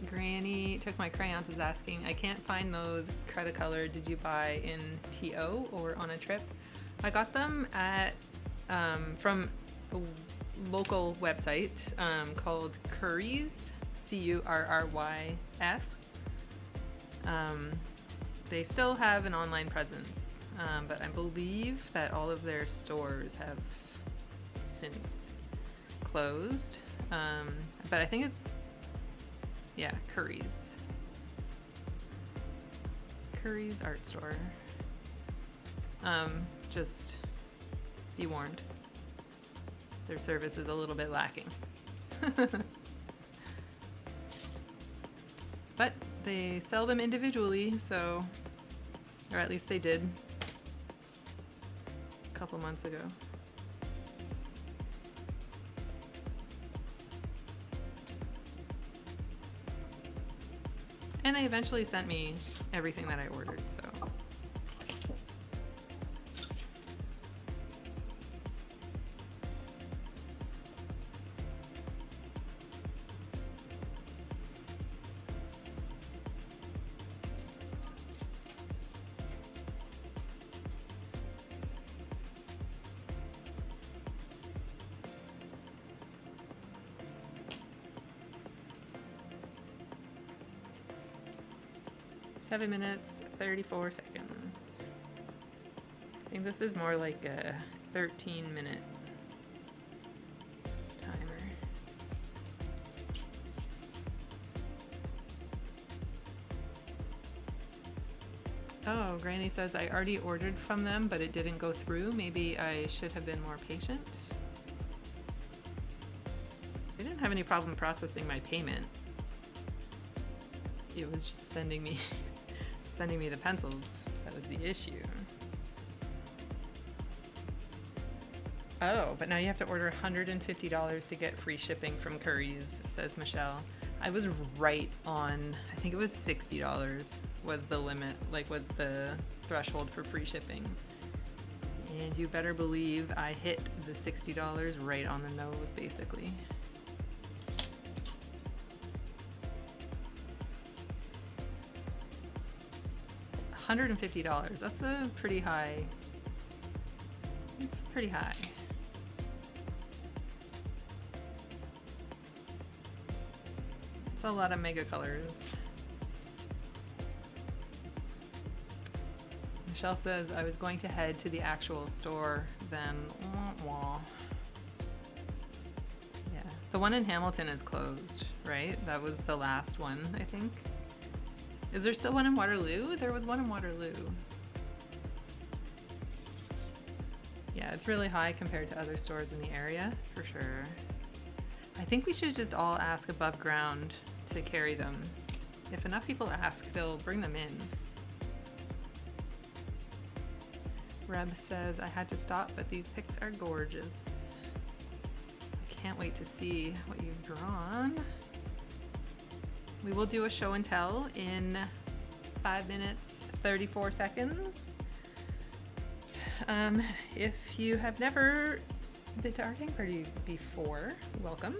A: Granny took my crayons is asking, I can't find those Cretacolor. Did you buy in TO or on a trip? I got them at from a local website called Currys, Currys. They still have an online presence, but I believe that all of their stores have since closed. But I think it's, yeah, Currys art store. Just be warned, their service is a little bit lacking. But they sell them individually, so, or at least they did a couple months ago. And they eventually sent me everything that I ordered, so. Seven minutes, 34 seconds. I think this is more like a 13-minute timer. Oh, Granny says I already ordered from them, but it didn't go through. Maybe I should have been more patient. They didn't have any problem processing my payment. It was just sending me the pencils. That was the issue. Oh, but now you have to order $150 to get free shipping from Currys, says Michelle. I was right on, I think it was $60 was the limit, like was the threshold for free shipping. And you better believe I hit the $60 right on the nose, basically. $150. That's a pretty high. It's pretty high. It's a lot of mega colors. Michelle says I was going to head to the actual store, then wah. Yeah, the one in Hamilton is closed, right? That was the last one, I think. Is there still one in Waterloo? There was one in Waterloo. Yeah, it's really high compared to other stores in the area, for sure. I think we should just all ask above ground to carry them. If enough people ask, they'll bring them in. Reb says, I had to stop, but these pics are gorgeous. I can't wait to see what you've drawn. We will do a show and tell in 5 minutes, 34 seconds. If you have never been to Art Hang Party before, welcome.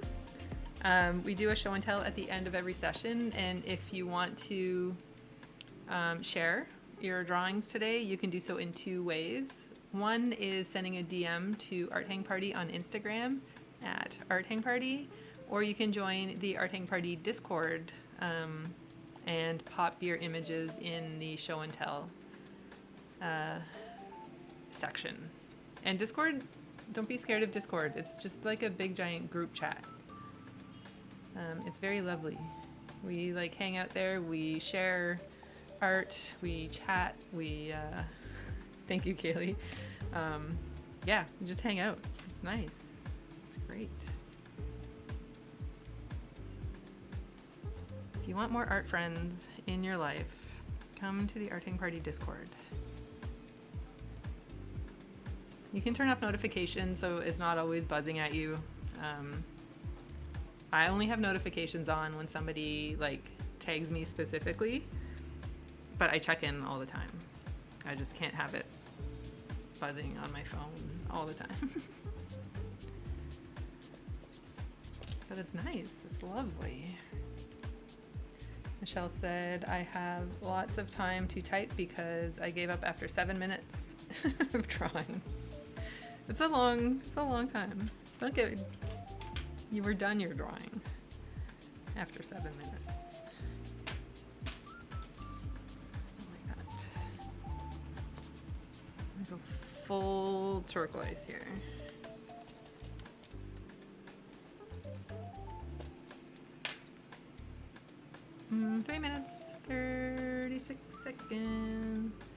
A: We do a show and tell at the end of every session, and if you want to share your drawings today, you can do so in 2 ways. One is sending a DM to Art Hang Party on Instagram at Art Hang Party, or you can join the Art Hang Party Discord and pop your images in the show and tell section. And Discord don't be scared of Discord. It's just like a big giant group chat. It's very lovely. We like hang out there, we share art, we chat, we thank you, Kaylee. Yeah, we just hang out. It's nice. It's great. If you want more art friends in your life, come to the Arting Party Discord. You can turn off notifications so it's not always buzzing at you. I only have notifications on when somebody like tags me specifically, but I check in all the time. I just can't have it buzzing on my phone all the time. But it's nice, it's lovely. Michelle said, I have lots of time to type because I gave up after 7 minutes of drawing. It's a long time. Don't get, you were done your drawing after 7 minutes. Like that. I'm gonna go full turquoise here. Mm, 3 minutes, 36 seconds.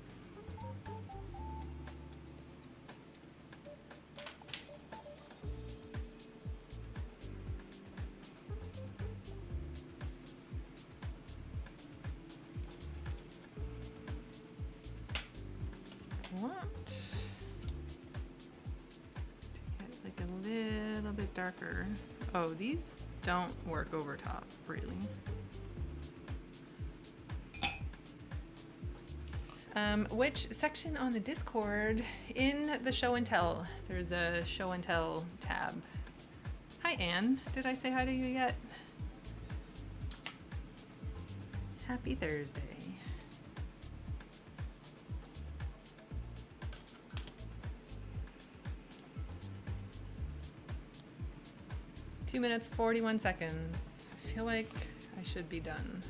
A: Want to get like a little bit darker. Oh, these don't work over top, really. Which section on the Discord? In the show and tell. There's a show and tell tab. Hi, Anne. Did I say hi to you yet? Happy Thursday. Two minutes, 41 seconds. I feel like I should be done.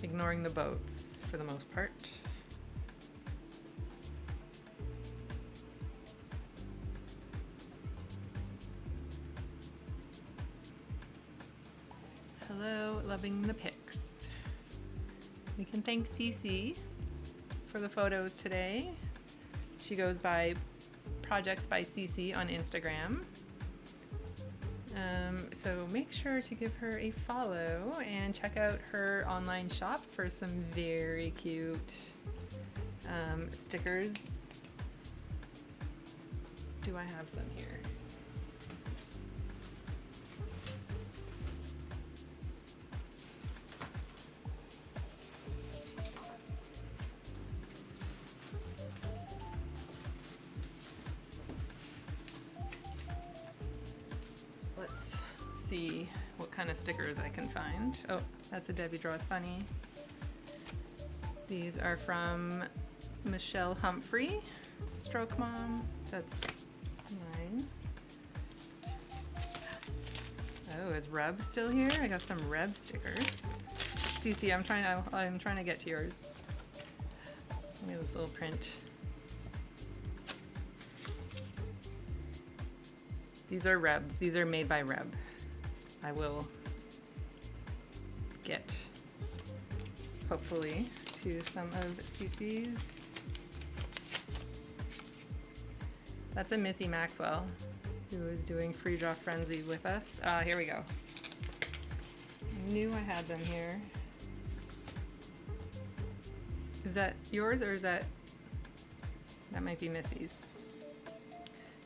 A: Ignoring the boats for the most part. Hello, loving the pics. We can thank Sie-Ce for the photos today. She goes by Projects by Sie-Ce on Instagram. So make sure to give her a follow and check out her online shop for some very cute stickers. Do I have some here? Let's see what kind of stickers I can find. Oh, that's a Debbie Draws Funny. These are from Michelle Humphrey, Stroke Mom. That's mine. Oh, is Reb still here? I got some Reb stickers. Sie-Ce, I'm trying to get to yours. Look at this little print. These are Rebs. These are made by Reb. I will get, hopefully, to some of Sie-Ce's. That's a Missy Maxwell, who is doing Free Draw Friendzy with us. Here we go. I knew I had them here. Is that yours or is that might be Missy's?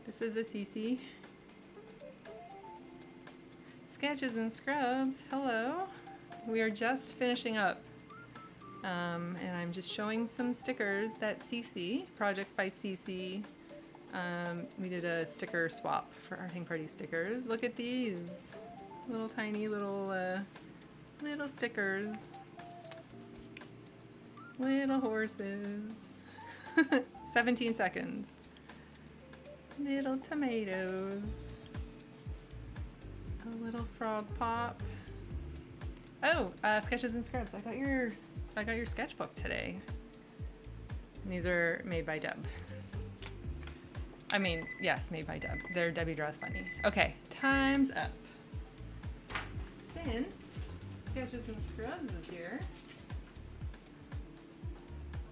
A: This is a Sie-Ce. Sketches and Scrubs, hello. We are just finishing up. And I'm just showing some stickers that Sie-Ce, Projects by Sie-Ce, we did a sticker swap for Arting Party stickers. Look at these little tiny little stickers. Little horses. 17 seconds. Little tomatoes. A little frog pop. Oh, Sketches and Scrubs. I got your sketchbook today. And these are made by Deb. I mean, yes, made by Deb. They're Debbie Draws Funny. Okay, time's up. Since Sketches and Scrubs is here,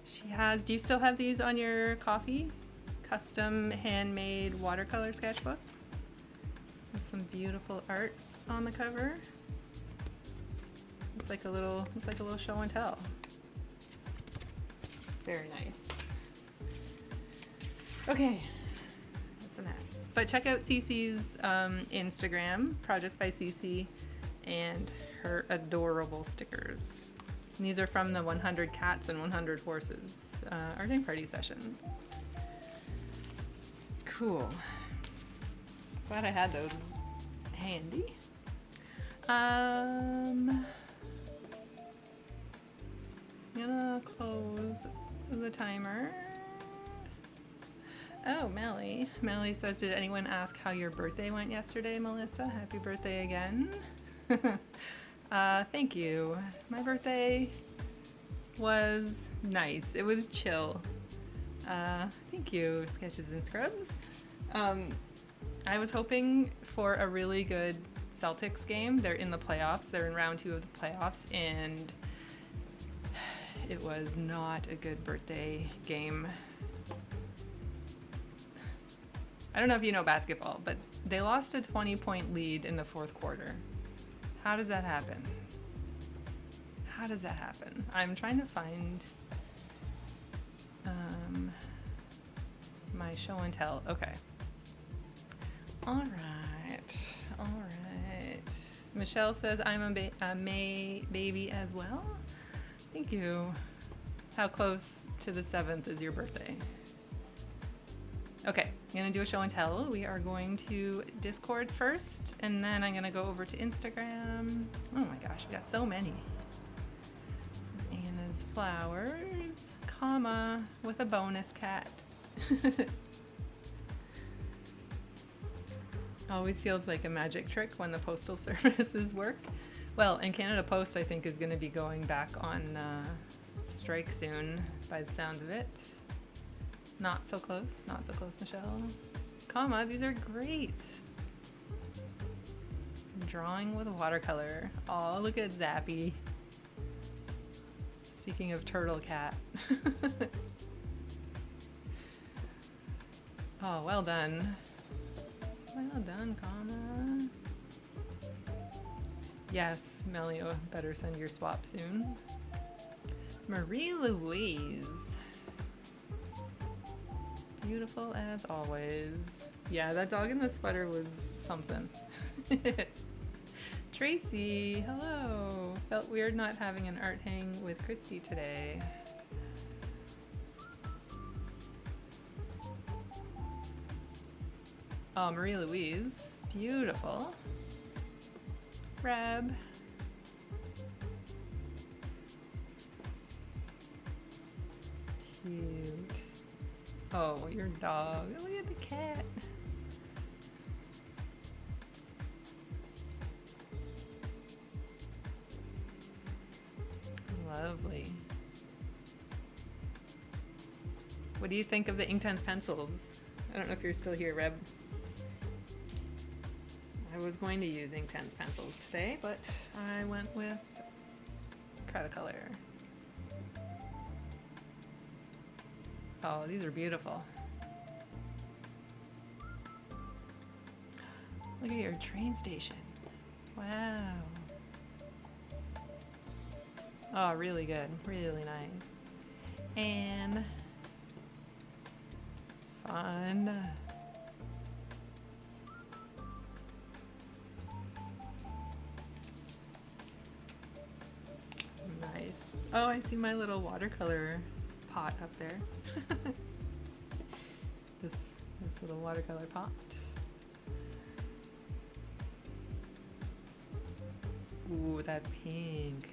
A: she has, do you still have these on your coffee? Custom handmade watercolor sketchbooks with some beautiful art on the cover. It's like a little show and tell. Very nice. Okay, that's a mess. But check out Sie-Ce's Instagram, Projects by Sie-Ce, and her adorable stickers. And these are from the 100 Cats and 100 Horses art and party sessions. Cool. Glad I had those handy. I'm gonna close the timer. Oh, Melly. Melly says, did anyone ask how your birthday went yesterday, Melissa? Happy birthday again. Thank you. My birthday was nice. It was chill. Thank you, Sketches and Scrubs. I was hoping for a really good Celtics game. They're in the playoffs. They're in round 2 of the playoffs, and it was not a good birthday game. I don't know if you know basketball, but they lost a 20-point lead in the 4th quarter. How does that happen? How does that happen? I'm trying to find my show and tell. Okay. All right. Michelle says, I'm a May baby as well. Thank you. How close to the 7th is your birthday? Okay, I'm gonna do a show and tell. We are going to Discord first, and then I'm gonna go over to Instagram. Oh my gosh, we got so many. There's Anna's flowers, comma, with a bonus cat. Always feels like a magic trick when the postal services work. Well, and Canada Post, I think, is gonna be going back on strike soon, by the sounds of it. Not so close, Michelle. Comma, these are great. Drawing with watercolor. Oh, look at Zappy. Speaking of turtle cat. Oh, well done. Well done, comma. Yes, Melio, better send your swap soon. Marie Louise. Beautiful as always. Yeah, that dog in the sweater was something. Tracy, hello. Felt weird not having an art hang with Christy today. Oh, Marie Louise. Beautiful. Reb. Cute. Oh, your dog. Look at the cat. Lovely. What do you think of the Inktense pencils? I don't know if you're still here, Reb. I was going to use Inktense pencils today, but I went with Cretacolor. Oh, these are beautiful. Look at your train station. Wow. Oh, really good. Really nice. And fun. Nice. Oh, I see my little watercolor pot up there. this little watercolor pot. Ooh, that pink.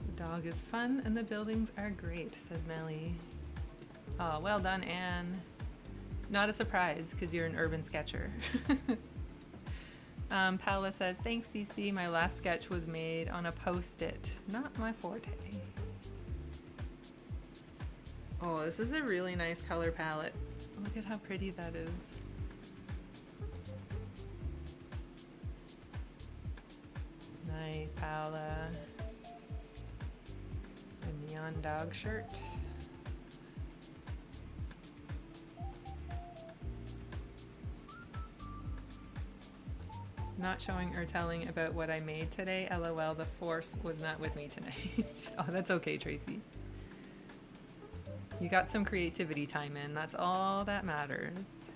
A: The dog is fun and the buildings are great, says Melly. Oh, well done, Anne. Not a surprise, because you're an urban sketcher. Paola says, thanks, Sie-Ce. My last sketch was made on a Post-it. Not my forte. Oh, this is a really nice color palette. Look at how pretty that is. Nice Paola. A neon dog shirt. Not showing or telling about what I made today. LOL, the force was not with me tonight. Oh, that's okay, Tracy. You got some creativity time in. That's all that matters.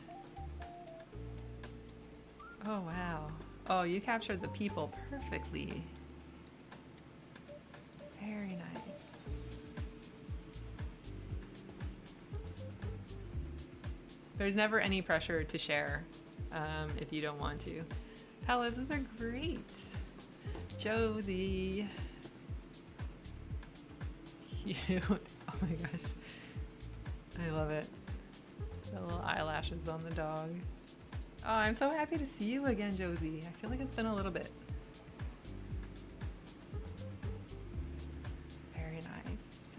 A: Oh, wow. Oh, you captured the people perfectly. Very nice. There's never any pressure to share if you don't want to. Paola, those are great. Josie. Cute. Oh my gosh. I love it. The little eyelashes on the dog. Oh, I'm so happy to see you again, Josie. I feel like it's been a little bit. Very nice.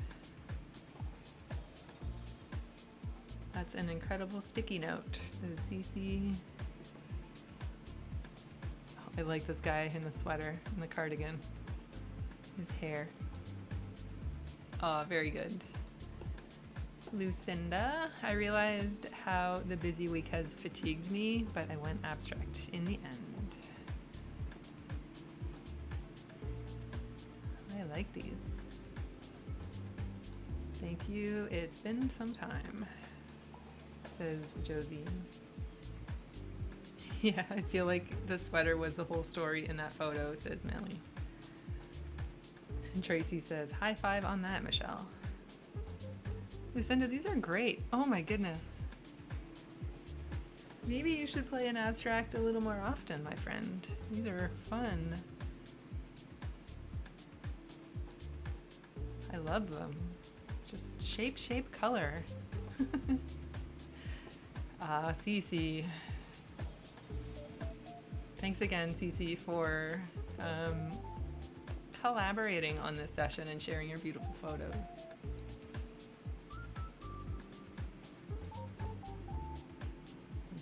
A: That's an incredible sticky note. Says Sie-Ce. Oh, I like this guy in the sweater and the cardigan. His hair. Oh, very good. Lucinda, I realized how the busy week has fatigued me, but I went abstract in the end. I like these. Thank you. It's been some time, says Josie. Yeah, I feel like the sweater was the whole story in that photo, says Melly. And Tracy says, high five on that, Michelle. Lucinda, these are great. Oh my goodness. Maybe you should play an abstract a little more often, my friend. These are fun. I love them. Just shape, shape, color. Sie-Ce. Thanks again, Sie-Ce, for collaborating on this session and sharing your beautiful photos.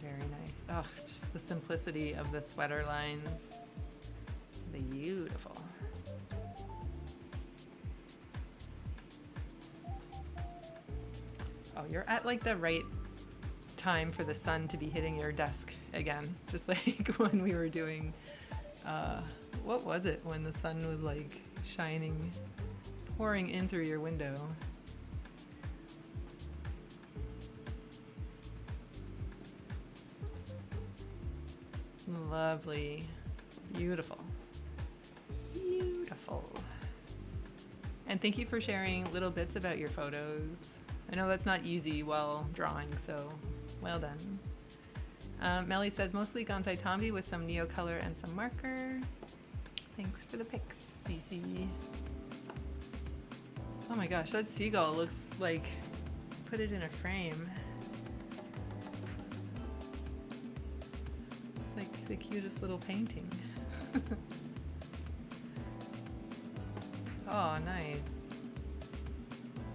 A: Very nice. Oh, just the simplicity of the sweater lines. Beautiful. Oh, you're at like the right time for the sun to be hitting your desk again. Just like when we were doing, what was it? When the sun was like shining, pouring in through your window. Lovely. Beautiful. Beautiful. And thank you for sharing little bits about your photos. I know that's not easy while drawing, so well done. Melly says, mostly Gansai Tombi with some Neo color and some marker. Thanks for the pics, Sie-Ce. Oh my gosh, that seagull looks like, put it in a frame. It's like the cutest little painting. Oh, nice.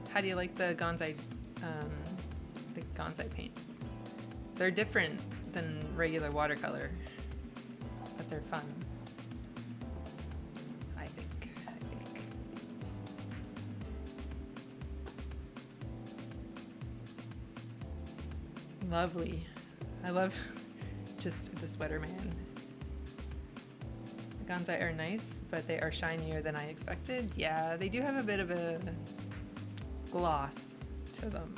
A: How do you like the Gansai paints? They're different than regular watercolor, but they're fun. I think. Lovely. I love just the sweater man. The Gansai are nice, but they are shinier than I expected. Yeah, they do have a bit of a gloss to them.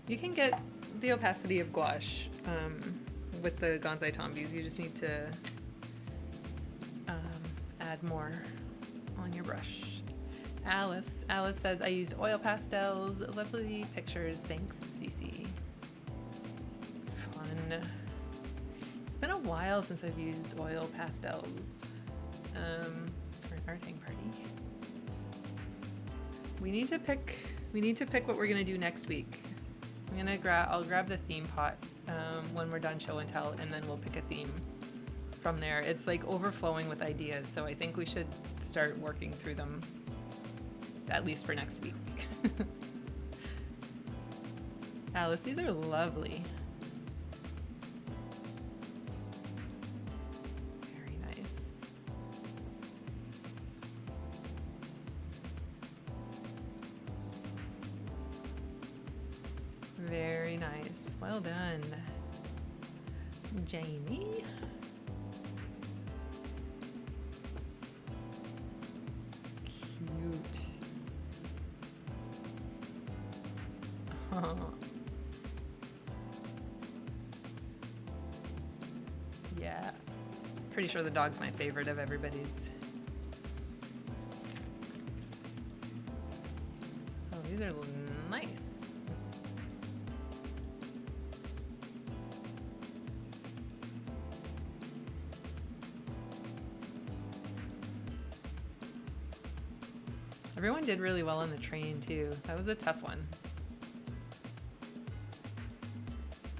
A: You can get the opacity of gouache with the Gansai Tombis. You just need to add more on your brush. Alice says, I used oil pastels. Lovely pictures. Thanks, Sie-Ce. Fun. It's been a while since I've used oil pastels for an arting party. We need to pick what we're gonna do next week. I'll grab the theme pot when we're done show and tell, and then we'll pick a theme from there. It's like overflowing with ideas, so I think we should start working through them at least for next week. Alice, these are lovely. Very nice. Very nice. Well done, Jamie. Cute. Oh. Yeah. Pretty sure the dog's my favorite of everybody's. Oh, these are nice. Everyone did really well on the train too. That was a tough one.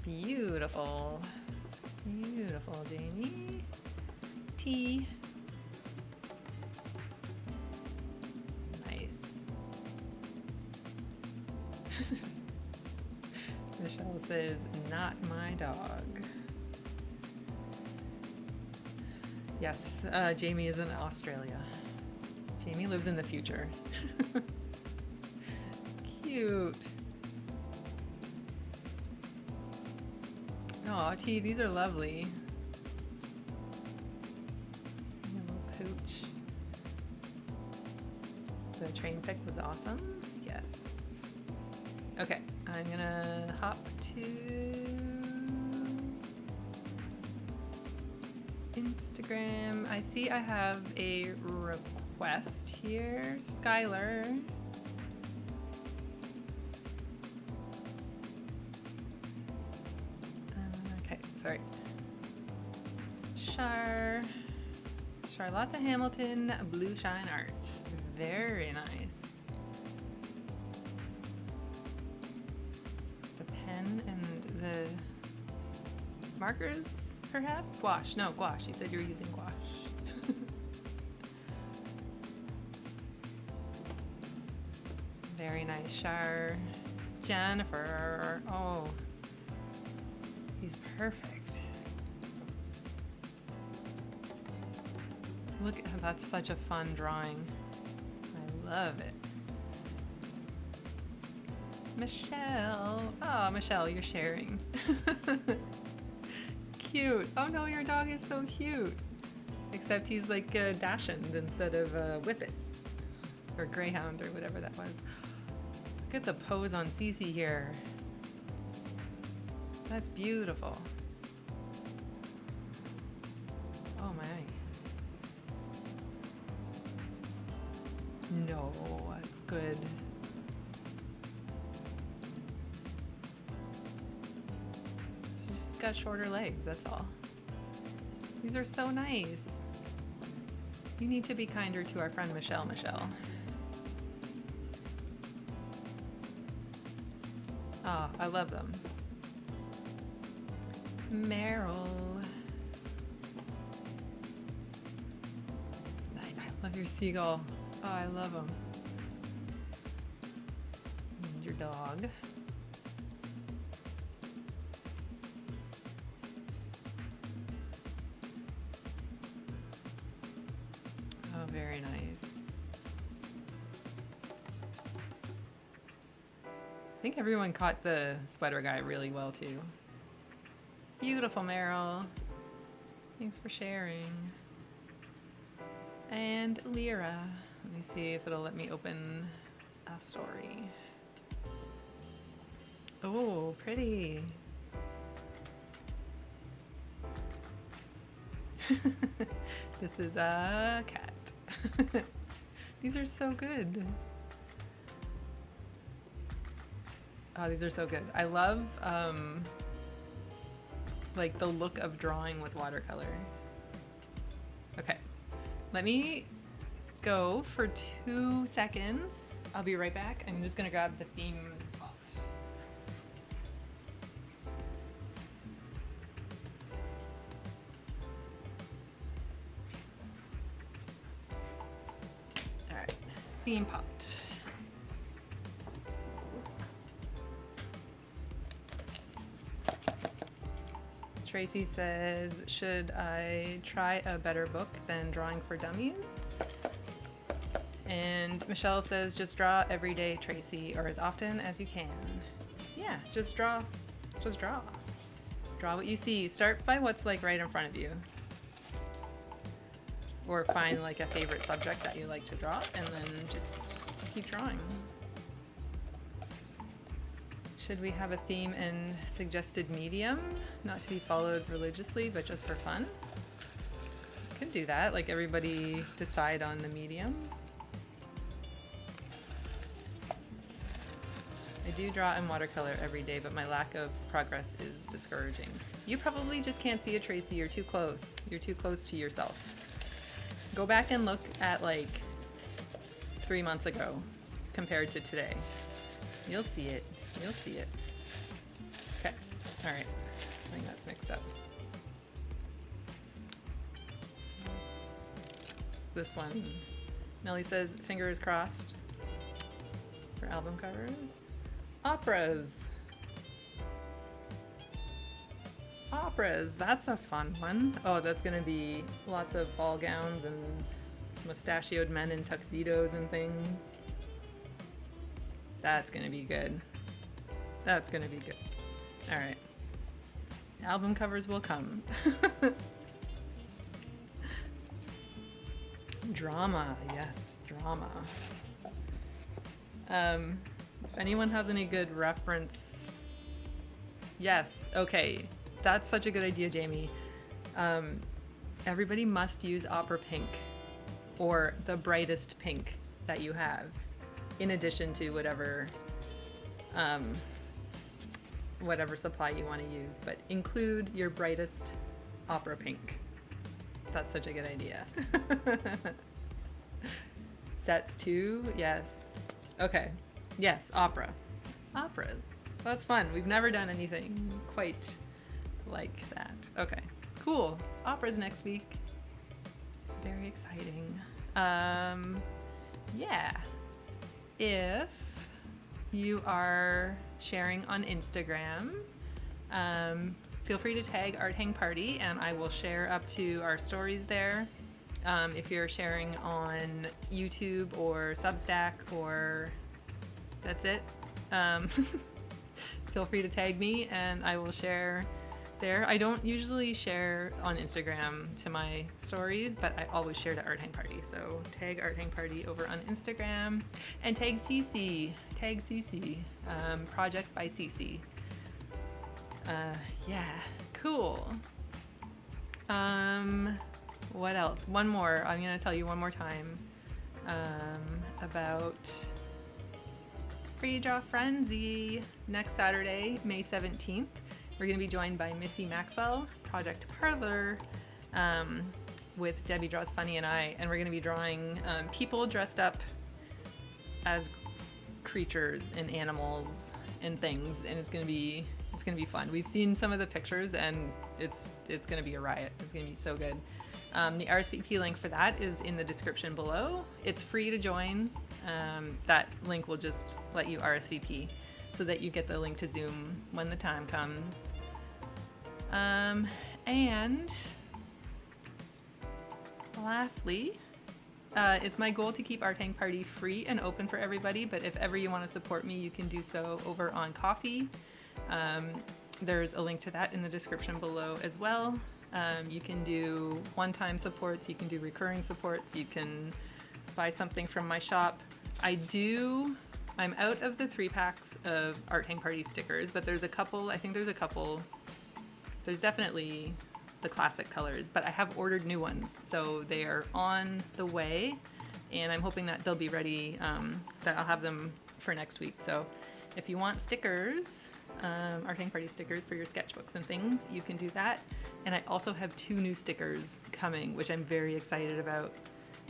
A: Beautiful. Beautiful, Jamie. Tea. Nice. Michelle says, not my dog. Yes, Jamie is in Australia. Jamie lives in the future. Cute. Oh, T, these are lovely. A little pooch. The train pick was awesome. Yes. Okay, I'm gonna hop to Instagram. I see I have a request here. Skylar. Okay, sorry. Charlotta Hamilton, Blue Shine Art. Very nice. The pen and the markers, perhaps? Gouache. No, gouache. You said you were using gouache. Very nice. Char. Jennifer. Oh. He's perfect. Look, that's such a fun drawing. I love it. Michelle. Oh, Michelle, you're sharing. Cute. Oh no, your dog is so cute. Except he's like Dachshund instead of Whippet. Or Greyhound or whatever that was. Look at the pose on Sie-Ce here. That's beautiful. Oh my. No, that's good. It's just got shorter legs, that's all. These are so nice. You need to be kinder to our friend Michelle. Oh, I love them. Meryl. I love your seagull. Oh, I love them. And your dog. Oh, very nice. I think everyone caught the sweater guy really well too. Beautiful, Meryl. Thanks for sharing. And Lyra. Let me see if it'll let me open a story. Oh, pretty. This is a cat. These are so good. Oh, these are so good. I love like the look of drawing with watercolor. Okay, let me go for 2 seconds. I'll be right back. I'm just gonna grab the theme pot. All right, theme pot. Tracy says, should I try a better book than Drawing for Dummies? And Michelle says, just draw every day, Tracy, or as often as you can. Yeah, just draw. Just draw. Draw what you see. Start by what's like right in front of you. Or find like a favorite subject that you like to draw and then just keep drawing. Should we have a theme and suggested medium? Not to be followed religiously, but just for fun? Could do that, like everybody decide on the medium. I do draw in watercolor every day, but my lack of progress is discouraging. You probably just can't see it, Tracy. You're too close. You're too close to yourself. Go back and look at like 3 months ago compared to today. You'll see it. You'll see it. Okay. All right. I think that's mixed up. This one. Nellie says, fingers crossed for album covers. Operas. Operas. That's a fun one. Oh, that's going to be lots of ball gowns and mustachioed men in tuxedos and things. That's going to be good. That's going to be good. All right. Album covers will come. Drama. Yes, drama. If anyone has any good reference. Yes. Okay. That's such a good idea, Jamie. Everybody must use opera pink or the brightest pink that you have in addition to whatever whatever supply you want to use, but include your brightest opera pink. That's such a good idea. Sets too, yes. Okay, yes, opera. Operas, that's fun. We've never done anything quite like that. Okay, cool. Operas next week. Very exciting. Yeah. If you are sharing on Instagram, feel free to tag Art Hang Party and I will share up to our stories there. If you're sharing on YouTube or Substack or that's it, feel free to tag me and I will share there. I don't usually share on Instagram to my stories, but I always share to Art Hang Party. So tag Art Hang Party over on Instagram and tag Sie-Ce. Tag Sie-Ce. Projects by Sie-Ce. Yeah, cool. What else? One more. I'm gonna tell you one more time about Free Draw Friendzy next Saturday, May 17th. We're going to be joined by Missy Maxwell, Project Parlor, with Debbie Draws Funny and I, and we're going to be drawing people dressed up as creatures and animals and things, and it's going to be fun. We've seen some of the pictures, and it's going to be a riot. It's going to be so good. The RSVP link for that is in the description below. It's free to join. That link will just let you RSVP. So that you get the link to Zoom when the time comes. And lastly, it's my goal to keep Art Hang Party free and open for everybody, but if ever you want to support me, you can do so over on Ko-fi. There's a link to that in the description below as well. You can do one-time supports, you can do recurring supports, you can buy something from my shop. I'm out of the 3-packs of Art Hang Party stickers, but there's a couple, there's definitely the classic colors, but I have ordered new ones, so they are on the way, and I'm hoping that they'll be ready, that I'll have them for next week. So if you want stickers, Art Hang Party stickers for your sketchbooks and things, you can do that. And I also have 2 new stickers coming, which I'm very excited about.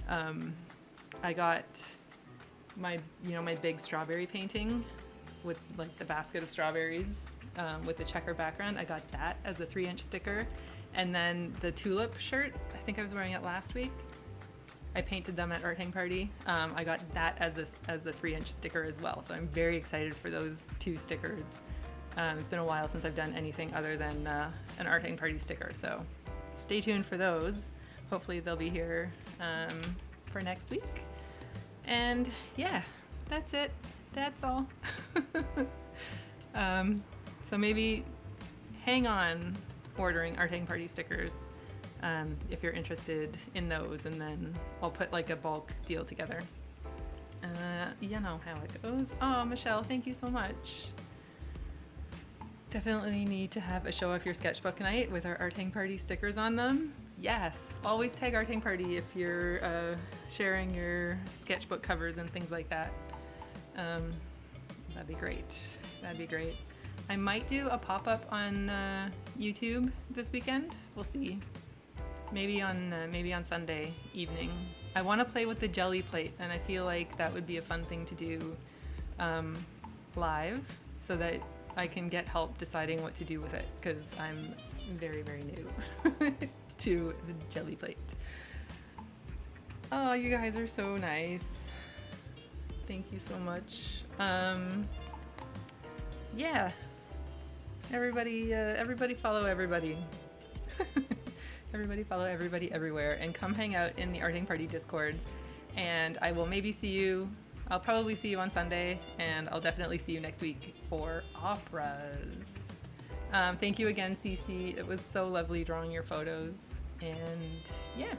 A: I got my big strawberry painting with like the basket of strawberries with the checker background. I got that as a 3-inch sticker, and then the tulip shirt, I think I was wearing it last week. I painted them at Art Hang Party. I got that as a 3-inch sticker as well. So I'm very excited for those 2 stickers. It's been a while since I've done anything other than an art hang party sticker, so stay tuned for those. Hopefully they'll be here for next week. And yeah, that's it. That's all. So maybe hang on ordering art hang party stickers if you're interested in those, and then I'll put like a bulk deal together. You know how it goes. Oh, Michelle, thank you so much. Definitely need to have a show off your sketchbook night with our art hang party stickers on them. Yes, always tag art hang party if you're sharing your sketchbook covers and things like that. That'd be great. That'd be great. I might do a pop-up on YouTube this weekend. We'll see. Maybe on Sunday evening. I want to play with the jelly plate, and I feel like that would be a fun thing to do live, so that I can get help deciding what to do with it, because I'm very, very new to the jelly plate. Oh, you guys are so nice. Thank you so much. Yeah. Everybody follow everybody. Everybody follow everybody everywhere, and come hang out in the Art Hang Party Discord. And I will maybe see you. I'll probably see you on Sunday, and I'll definitely see you next week for operas. Thank you again, Sie-Ce. It was so lovely drawing your photos. And yeah.